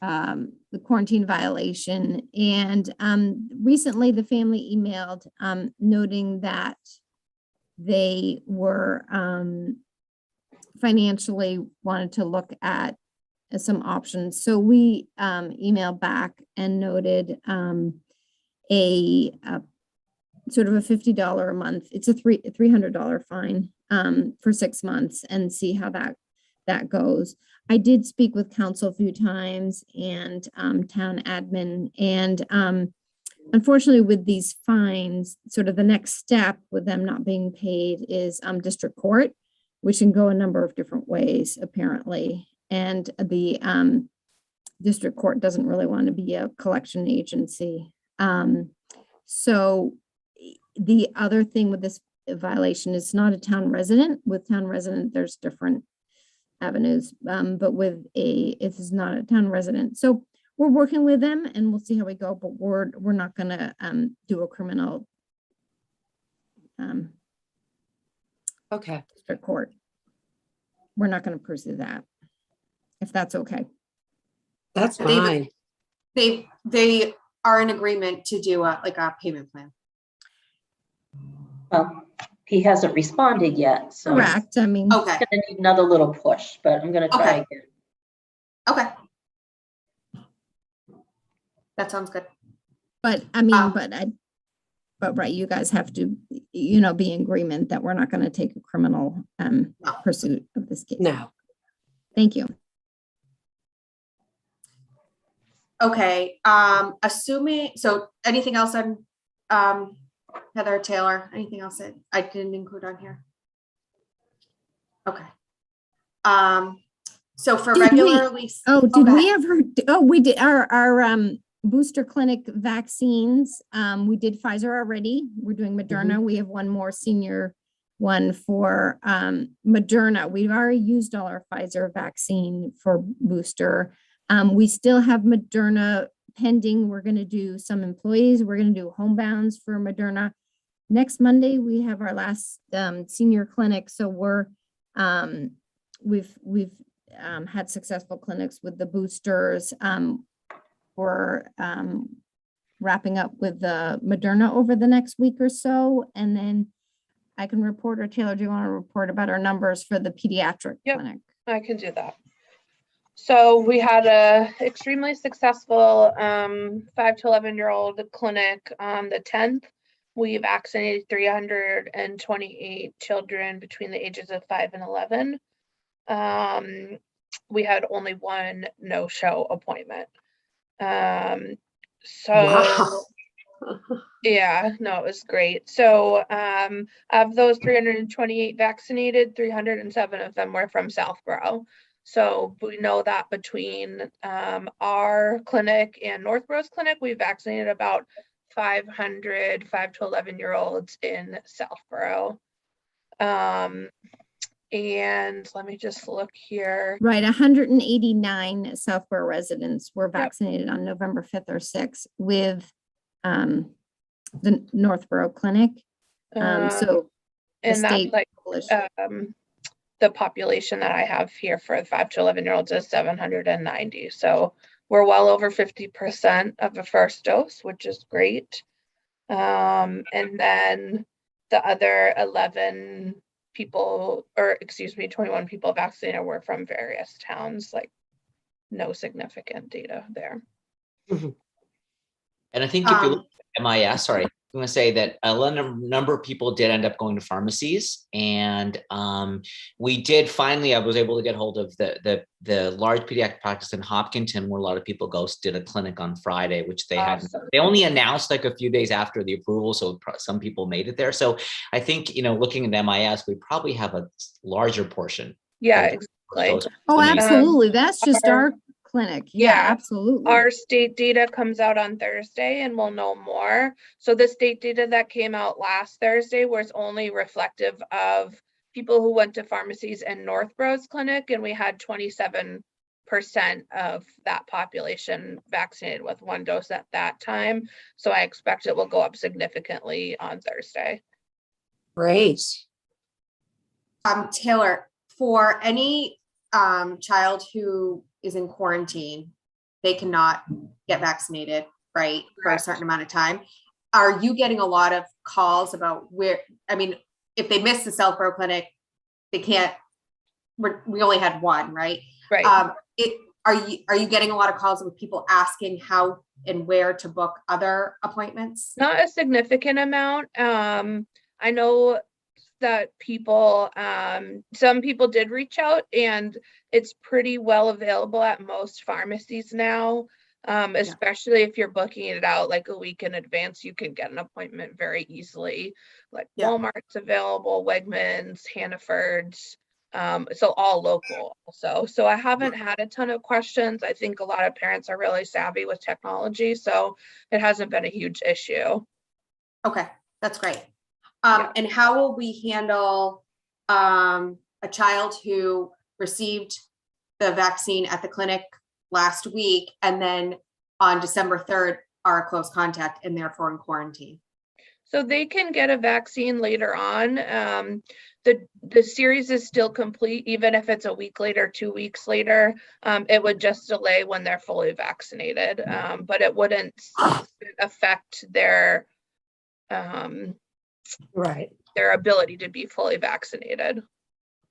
the quarantine violation. And recently the family emailed noting that they were financially wanted to look at some options. So we emailed back and noted a sort of a $50 a month. It's a $300 fine for 6 months, and see how that goes. I did speak with council a few times and town admin, and unfortunately with these fines, sort of the next step with them not being paid is district court, which can go a number of different ways apparently. And the district court doesn't really want to be a collection agency. So the other thing with this violation is not a town resident. With town resident, there's different avenues, but with if it's not a town resident. So we're working with them and we'll see how we go, but we're not gonna do a criminal Okay, district court. We're not gonna pursue that, if that's okay. that's They- fine. They are in agreement to do a payment plan. Well, he hasn't responded yet, so it's Correct, I mean, Okay, gonna need another little push, but I'm gonna try Okay. again. okay. That sounds good. but I mean, Um, but right, you guys have to, you know, be in agreement that we're not gonna take a criminal pursuit of this case. No, Thank you. Okay, assuming, so anything else on Heather Taylor, anything else that I didn't include on here? Okay. So for Did we- regularly. Oh, did go we ahead. ever, oh, we did our booster clinic vaccines. We did Pfizer already. We're doing Moderna. We have one more senior one for Moderna. We've already used all our Pfizer vaccine for booster. We still have Moderna pending. We're gonna do some employees. We're gonna do homebounds for Moderna. Next Monday, we have our last senior clinic. So we've had successful clinics with the boosters. We're wrapping up with the Moderna over the next week or so. And then I can report, or Taylor, do you want to report about our numbers for the pediatric Yep. clinic? I can do that. So we had a extremely successful 5 to 11-year-old clinic on the 10th. We vaccinated 328 children between the ages of 5 and 11. We had only one no-show appointment. So wow. yeah, no, it was great. So of those 328 vaccinated, 307 of them were from Southborough. So we know that between our clinic and Northborough's clinic, we vaccinated about 500 5 to 11-year-olds in Southborough. And let me just look here. Right, 189 Southborough residents were vaccinated on November 5th or 6th with the Northborough clinic. So the And that's state like coalition- the population that I have here for 5 to 11-year-olds is 790. So we're well over 50% of the first dose, which is great. And then the other 11 people, or excuse me, 21 people vaccinated were from various towns, like no significant data there. And I think if you look at MIS, sorry, I'm going to say that a number of people did end up going to pharmacies, and we did finally, I was able to get hold of the large pediatric practice in Hopkinton, where a lot of people go, did a clinic on Friday, which they had. Awesome. They only announced like a few days after the approval, so some people made it there. So I think, you know, looking at MIS, we probably have a larger portion. Yeah, of exactly. those. Oh, Amazing. absolutely. That's just our- our clinic. Yeah, yeah, absolutely. Our state data comes out on Thursday and we'll know more. So the state data that came out last Thursday was only reflective of people who went to pharmacies in Northborough's clinic, and we had 27% of that population vaccinated with one dose at that time. So I expect it will go up significantly on Thursday. Great. Taylor, for any child who is in quarantine, they cannot get vaccinated, right, for a Correct. certain amount of time. Are you getting a lot of calls about where, I mean, if they miss the Southborough clinic, they can't, we only had one, right? Right. Are you getting a lot of calls with people asking how and where to book other appointments? Not a significant amount. I know that people, some people did reach out, and it's pretty well available at most pharmacies now. Especially if you're booking it out like a week in advance, you can get an appointment very easily. Like Walmart's available, Wegmans, Hannaford's, so all local also. So I haven't had a ton of questions. I think a lot of parents are really savvy with technology, so it hasn't been a huge issue. Okay, that's great. And how will we handle a child who received the vaccine at the clinic last week and then on December 3rd are a close contact and therefore in quarantine? So they can get a vaccine later on. The series is still complete, even if it's a week later, 2 weeks later. It would just delay when they're fully vaccinated, but it wouldn't affect their their ability to be fully vaccinated.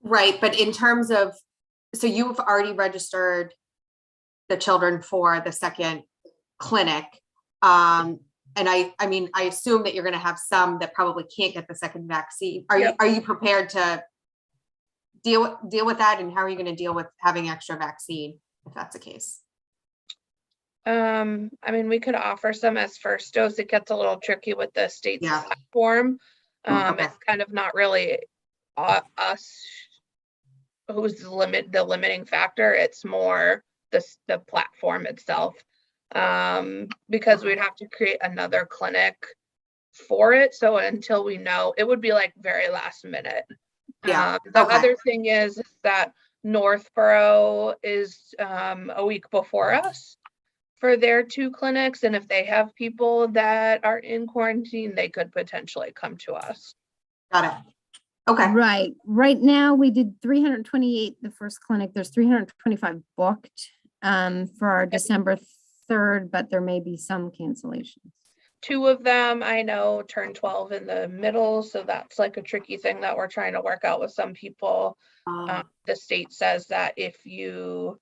Right, but in terms of, so you've already registered the children for the second clinic. And I mean, I assume that you're going to have some that probably can't get the second vaccine. Are you prepared to deal with that? And how are you going to deal with having extra vaccine if that's the case? I mean, we could offer some as first dose. It gets a little tricky with the state's platform. It's kind of not really us who's the limiting factor. It's more the platform itself. Because we'd have to create another clinic for it. So until we know, it would be like very last minute. The other thing is that Northborough is a week before us for their 2 clinics. And if they have people that are in quarantine, they could potentially come to us. Got it. Okay. Right. Right now we did 328 the first clinic. There's 325 booked for our December 3rd, but there may be some cancellations. 2 of them I know turn 12 in the middle, so that's like a tricky thing that we're trying to work out with some people. The state says that if you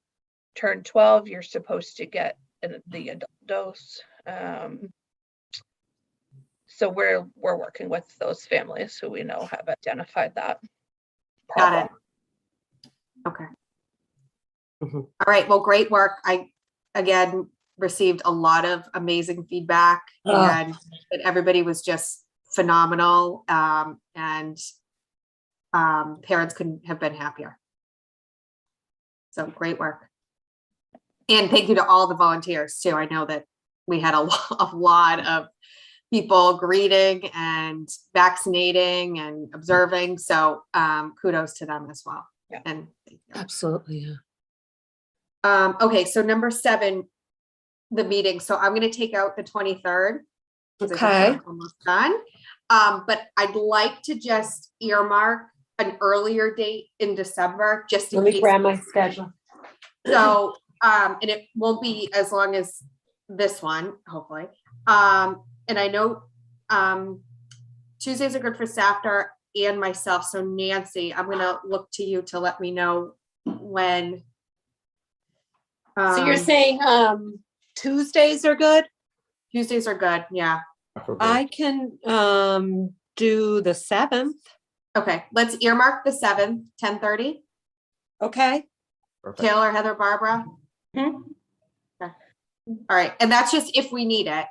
turn 12, you're supposed to get the adult dose. So we're working with those families who we know have identified that problem. Got it. Okay. All right. Well, great work. I, again, received a lot of amazing feedback and everybody was just phenomenal. And parents couldn't have been happier. So great work. And thank you to all the volunteers too. I know that we had a lot of people greeting and vaccinating and observing. So kudos to them as well. Yeah. And Absolutely. okay, so number 7, the meeting. So I'm going to take out the 23rd. Okay. Almost done. But I'd like to just earmark an earlier date in December, just in Let me case. grab my schedule. So, and it won't be as long as this one, hopefully. And I know Tuesdays are good for Safter and myself. So Nancy, I'm going to look to you to let me know when. So you're saying Tuesdays are good? Tuesdays are good. Yeah. I can do the 7th. Okay. Let's earmark the 7th, 10:30. Okay. Perfect. Taylor, Heather, Barbara. Okay. All right. And that's just if we need it.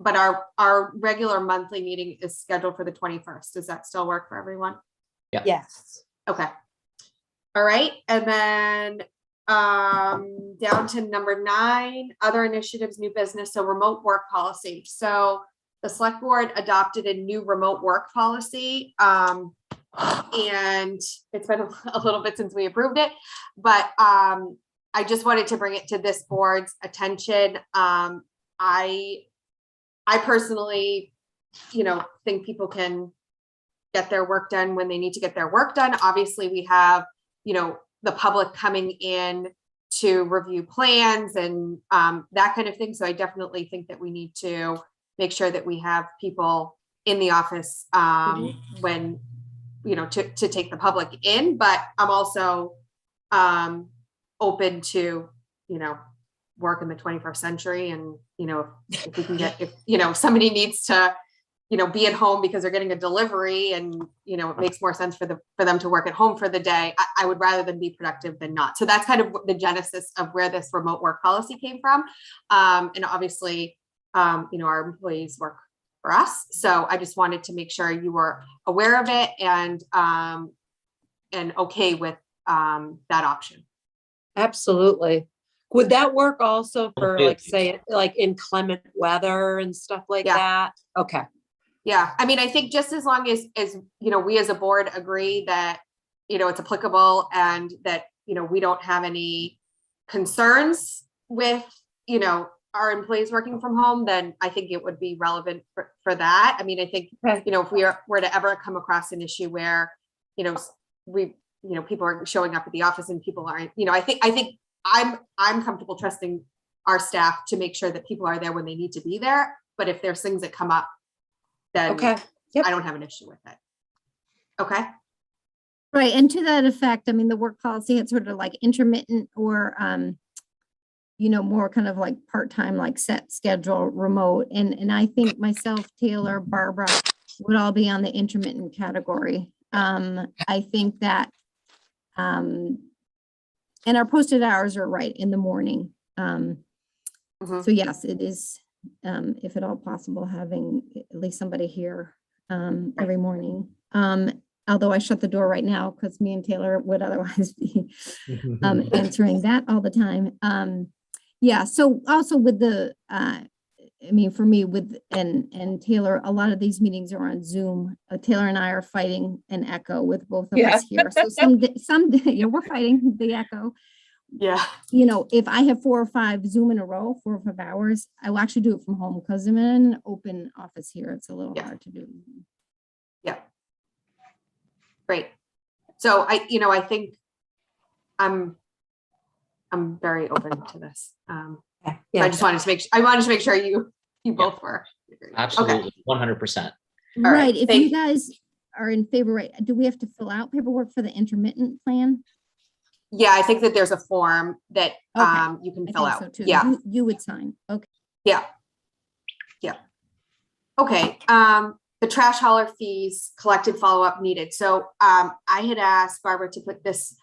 But our regular monthly meeting is scheduled for the 21st. Does that still work for everyone? Yeah. Yes. Okay. All right. And then down to number 9, other initiatives, new business. So remote work policy. So the select board adopted a new remote work policy. And it's been a little bit since we approved it, but I just wanted to bring it to this board's attention. I personally, think people can get their work done when they need to get their work done. Obviously, we have, the public coming in to review plans and that kind of thing. So I definitely think that we need to make sure that we have people in the office when to take the public in, but I'm also open to, work in the 21st century. And, if we can get, if somebody needs to, be at home because they're getting a delivery and, it makes more sense for them to work at home for the day. I would rather them be productive than not. So that's kind of the genesis of where this remote work policy came from. And obviously, our employees work for us. So I just wanted to make sure you were aware of it and okay with that option. Absolutely. Would that work also for Okay. like, say, like inclement weather and stuff like Yeah. that? Okay. Yeah. I mean, I think just as long as we as a board agree that, it's applicable and that, we don't have any concerns with, our employees working from home, then I think it would be relevant for that. I mean, I think, Okay. if we were to ever come across an issue where, people are showing up at the office and people aren't, I think I'm comfortable trusting our staff to make sure that people are there when they need to be there. But if there's things that come up, then Okay. Yep. I don't have an issue with it. Okay. Right, and to that effect, I mean, the work policy had sort of like intermittent or, more kind of like part-time, like set schedule, remote. And I think myself, Taylor, Barbara would all be on the intermittent category. I think that, and our posted hours are right in the morning. So yes, it is, if at all possible, having at least somebody here every morning. Although I shut the door right now because me and Taylor would otherwise be answering that all the time. Yeah, so also with the, for me with, and Taylor, a lot of these meetings are on Zoom. Taylor and I are fighting an echo with both of us here. So some we're fighting the echo. Yeah. If I have 4 or 5 Zoom in a row, 4 or 5 hours, I will actually do it from home because I'm in an open office here. It's a little hard to do. Yeah. Great. So I think I'm very open to this. Yeah. I just wanted to make sure you both were. Absolutely, 100%. All right, Right. If thank you guys are in favor, right, do we have to fill out paperwork for the intermittent plan? Yeah, I think that there's a form that Okay. you can I fill think out. so too. Yeah. You would sign. Okay. Yeah. Okay. The trash hauler fees collected follow-up needed. So I had asked Barbara to put this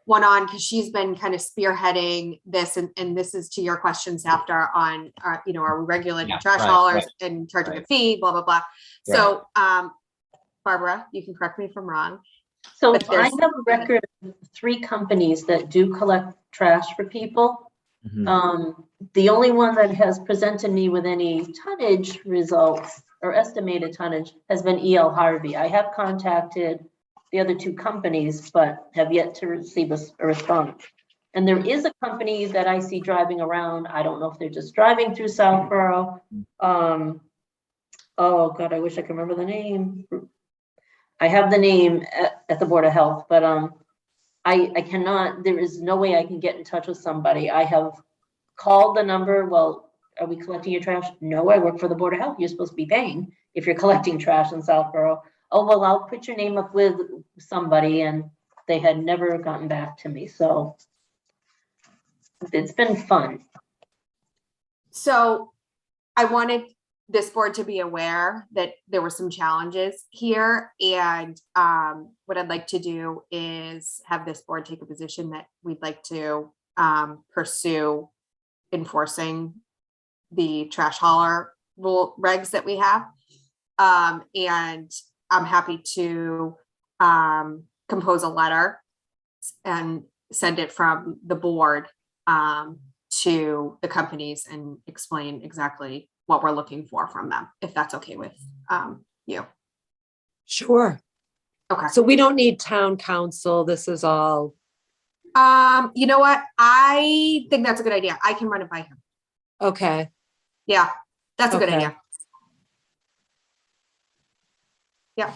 one on because she's been kind of spearheading this, and this is to your questions after on are we regulating trash haulers and charging a fee, blah, blah, blah. Right. So Barbara, you can correct me if I'm wrong. So But I there's- have a record of 3 companies that do collect trash for people. Mhm. The only one that has presented me with any tonnage results or estimated tonnage has been E.L. Harvey. I have contacted the other 2 companies, but have yet to receive a response. And there is a company that I see driving around. I don't know if they're just driving through Southborough. Oh God, I wish I could remember the name. I have the name at the Board of Health, but I cannot, there is no way I can get in touch with somebody. I have called the number. Well, are we collecting your trash? No, I work for the Board of Health. You're supposed to be paying if you're collecting trash in Southborough. Oh, well, I'll put your name up with somebody, and they had never gotten back to me. So it's been fun. So I wanted this board to be aware that there were some challenges here. And what I'd like to do is have this board take a position that we'd like to pursue enforcing the trash hauler rule regs that we have. And I'm happy to compose a letter and send it from the board to the companies and explain exactly what we're looking for from them, if that's okay with you. Sure. Okay. So we don't need town council. This is all. You know what? I think that's a good idea. I can run it by him. Okay. Yeah, that's a good Okay. idea. Yeah.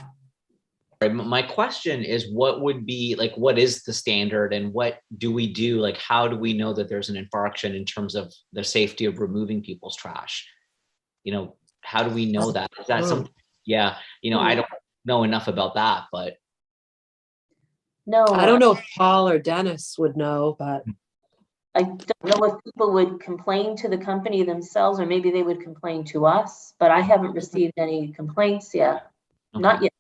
Right, my question is, what would be like, what is the standard and what do we do? Like, how do we know that there's an infraction in terms of the safety of removing people's trash? How do we know that? Is that something? Yeah, I don't know enough about that, but No. I don't know if Paul or Dennis would know, but I don't know if people would complain to the company themselves, or maybe they would complain to us, but I haven't received any complaints yet. Not yet.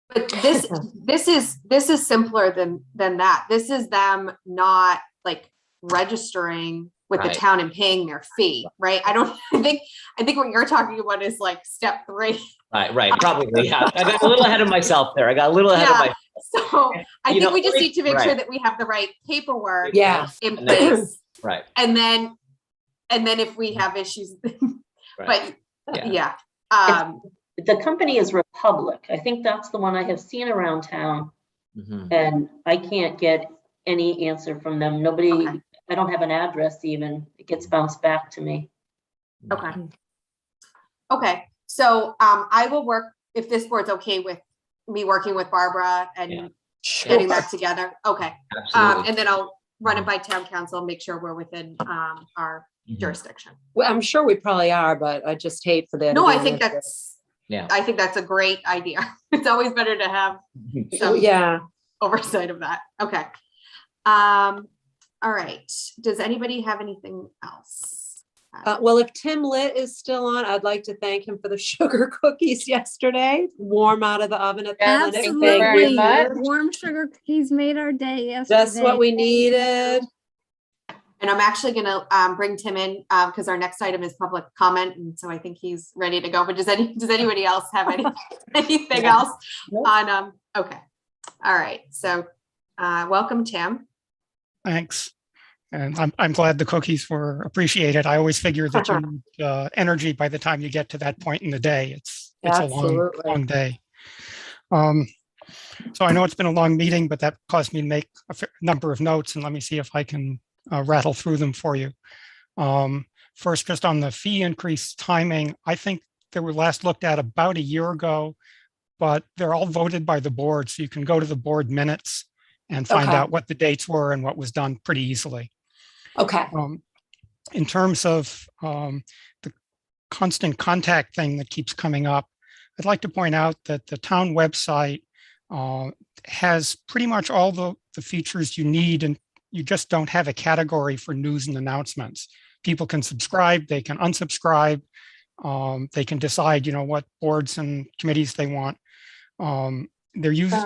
But this is simpler than that. This is them not like registering with the Right. town and paying their fee, right? I think what you're talking about is like step 3. Right, probably, yeah. I got a little ahead of myself there. I got a little ahead of Yeah. my. So I You think know, we just need to make sure right. that we have the right paperwork yeah. in And then- place. Right, And then if we have issues, right. but Yeah. yeah. The company is Republic. I think that's the one I have seen around town, Mhm. and I can't get any answer from them. Nobody, Okay. I don't have an address even. It gets bounced back to me. Okay. Okay. So I will work, if this board's okay with me working with Barbara and Yeah. getting that together. Okay. Absolutely. And then I'll run it by town council and make sure we're within our Mhm. jurisdiction. Well, I'm sure we probably are, but I just hate for them. No, to I be think an issue. Yeah. I think that's a great idea. It's always better to have some Yeah. oversight of that. Okay. All right. Does anybody have anything else? Well, if Tim Litt is still on, I'd like to thank him for the sugar cookies yesterday, warm out of the oven at the clinic. Thank you very Absolutely. much. Warm sugar cookies made our day yesterday. Just what we needed. And I'm actually going to bring Tim in because our next item is public comment. And so I think he's ready to go. But does anybody else have anything Yeah. else on? Okay. All right. So welcome, Tim. Thanks. And I'm glad the cookies were appreciated. I always figure that you need energy by the time you get to that point in the day. It's a Absolutely. long day. So I know it's been a long meeting, but that caused me to make a number of notes, and let me see if I can rattle through them for you. First, just on the fee increase timing, I think they were last looked at about a year ago, but they're all voted by the board. So you can go to the board minutes and find Okay. out what the dates were and what was done pretty easily. Okay. In terms of the constant contact thing that keeps coming up, I'd like to point out that the town website has pretty much all the features you need, and you just don't have a category for news and announcements. People can subscribe, they can unsubscribe, they can decide, what boards and committees they want. They're used.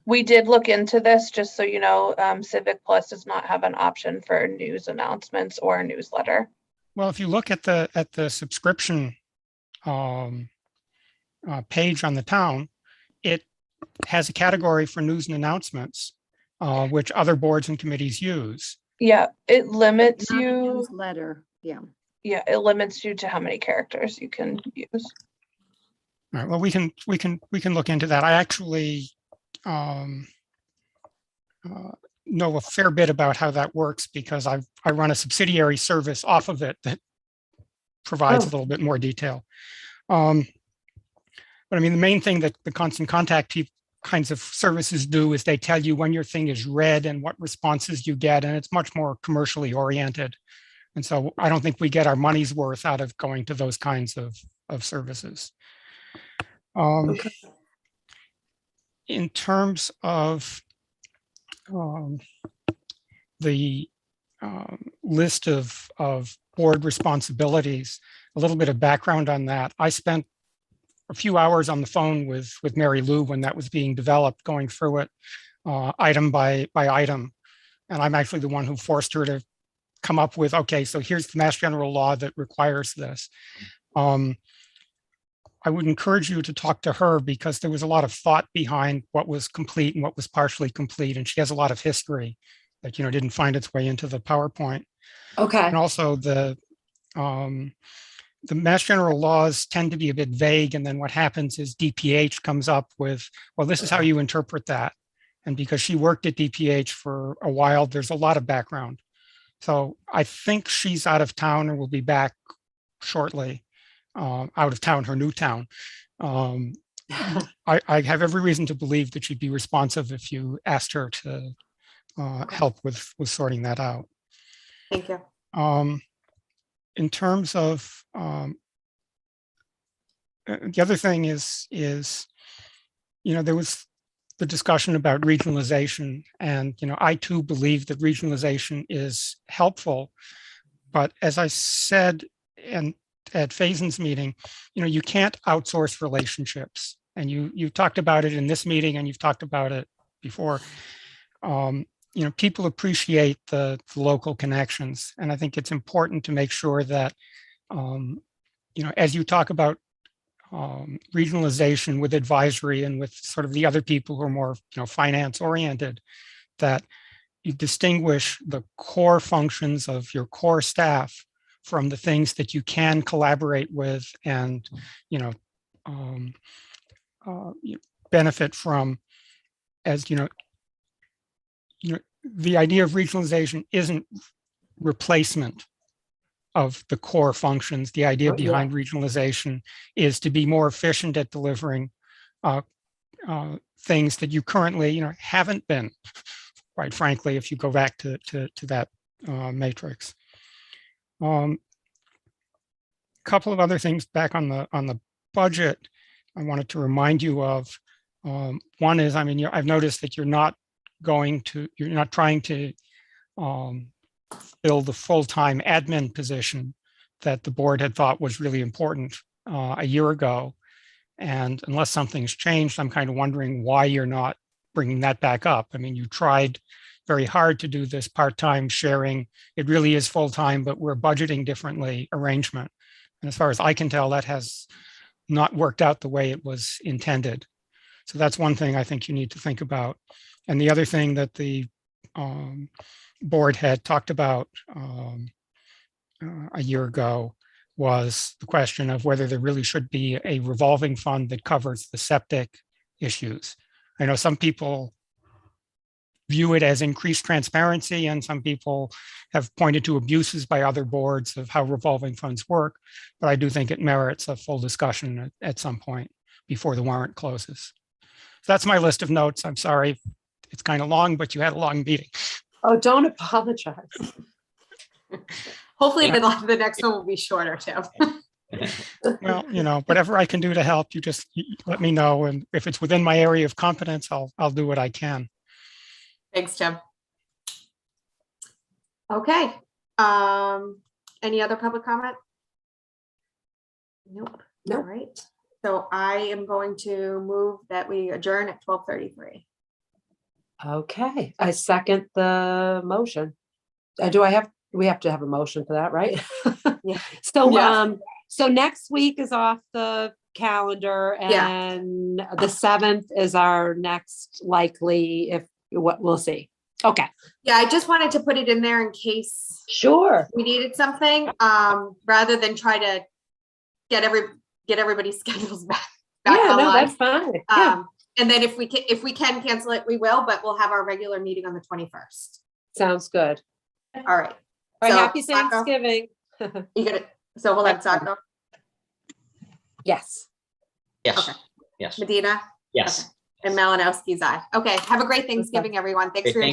We did look into this, just so you know, Civic Plus does not have an option for news announcements or a newsletter. Well, if you look at the subscription page on the town, it has a category for news and announcements, which other boards and committees use. Yeah, it limits Not a you. newsletter. Yeah. Yeah, it limits you to how many characters you can use. All right. Well, we can look into that. I actually know a fair bit about how that works because I run a subsidiary service off of it that provides a little bit more detail. But I mean, the main thing that the constant contact kinds of services do is they tell you when your thing is read and what responses you get, and it's much more commercially oriented. And so I don't think we get our money's worth out of going to those kinds of services. Okay. In terms of the list of board responsibilities, a little bit of background on that. I spent a few hours on the phone with Mary Lou when that was being developed, going through it item by item. And I'm actually the one who forced her to come up with, okay, so here's the Mass General law that requires this. I would encourage you to talk to her because there was a lot of thought behind what was complete and what was partially complete. And she has a lot of history that, didn't find its way into the PowerPoint. Okay. And also the Mass General laws tend to be a bit vague. And then what happens is DPH comes up with, well, this is how you interpret that. And because she worked at DPH for a while, there's a lot of background. So I think she's out of town and will be back shortly. Out of town, her new town. I have every reason to believe that she'd be responsive if you asked her to help with sorting that out. Thank you. In terms of the other thing is there was the discussion about regionalization. And, I too believe that regionalization is helpful. But as I said at Faison's meeting, you can't outsource relationships. And you talked about it in this meeting, and you've talked about it before. People appreciate the local connections. And I think it's important to make sure that, as you talk about regionalization with advisory and with sort of the other people who are more, finance oriented, that you distinguish the core functions of your core staff from the things that you can collaborate with and, benefit from. As the idea of regionalization isn't replacement of the core functions. The idea behind regionalization is to be more efficient at delivering things that you currently, haven't been, quite frankly, if you go back to that matrix. Couple of other things back on the budget I wanted to remind you of. One is, I've noticed that you're not trying to fill the full-time admin position that the board had thought was really important a year ago. And unless something's changed, I'm kind of wondering why you're not bringing that back up. You tried very hard to do this part-time sharing. It really is full-time, but we're budgeting differently arrangement. And as far as I can tell, that has not worked out the way it was intended. So that's one thing I think you need to think about. And the other thing that the board had talked about a year ago was the question of whether there really should be a revolving fund that covers the septic issues. I know some people view it as increased transparency, and some people have pointed to abuses by other boards of how revolving funds work, but I do think it merits a full discussion at some point before the warrant closes. So that's my list of notes. I'm sorry, it's kind of long, but you had a long meeting. Oh, don't apologize. Hopefully the next one will be shorter too. Well, whatever I can do to help, you let me know. And if it's within my area of competence, I'll do what I can. Thanks, Tim. Okay. Any other public comment? Nope. Nope. All right. So I am going to move that we adjourn at 12:33. Okay, I second the motion. We have to have a motion for that, right? Yeah. So, Yeah. so next week is off the calendar, and the 7th is our next likely, we'll see. Okay. Yeah, I just wanted to put it in there in case Sure. we needed something, rather than try to get everybody's schedules back Yeah, no, online. that's fine. Yeah, And then if we can cancel it, we will, but we'll have our regular meeting on the 21st. sounds good. All right. All right, So, happy Sacco, Thanksgiving. so we'll have Sacco, Yes. Yes. Okay. Yes. Medina, Yes. and Malinowski's aye. Okay. Have a great Thanksgiving, everyone. Thanks Great, for your thank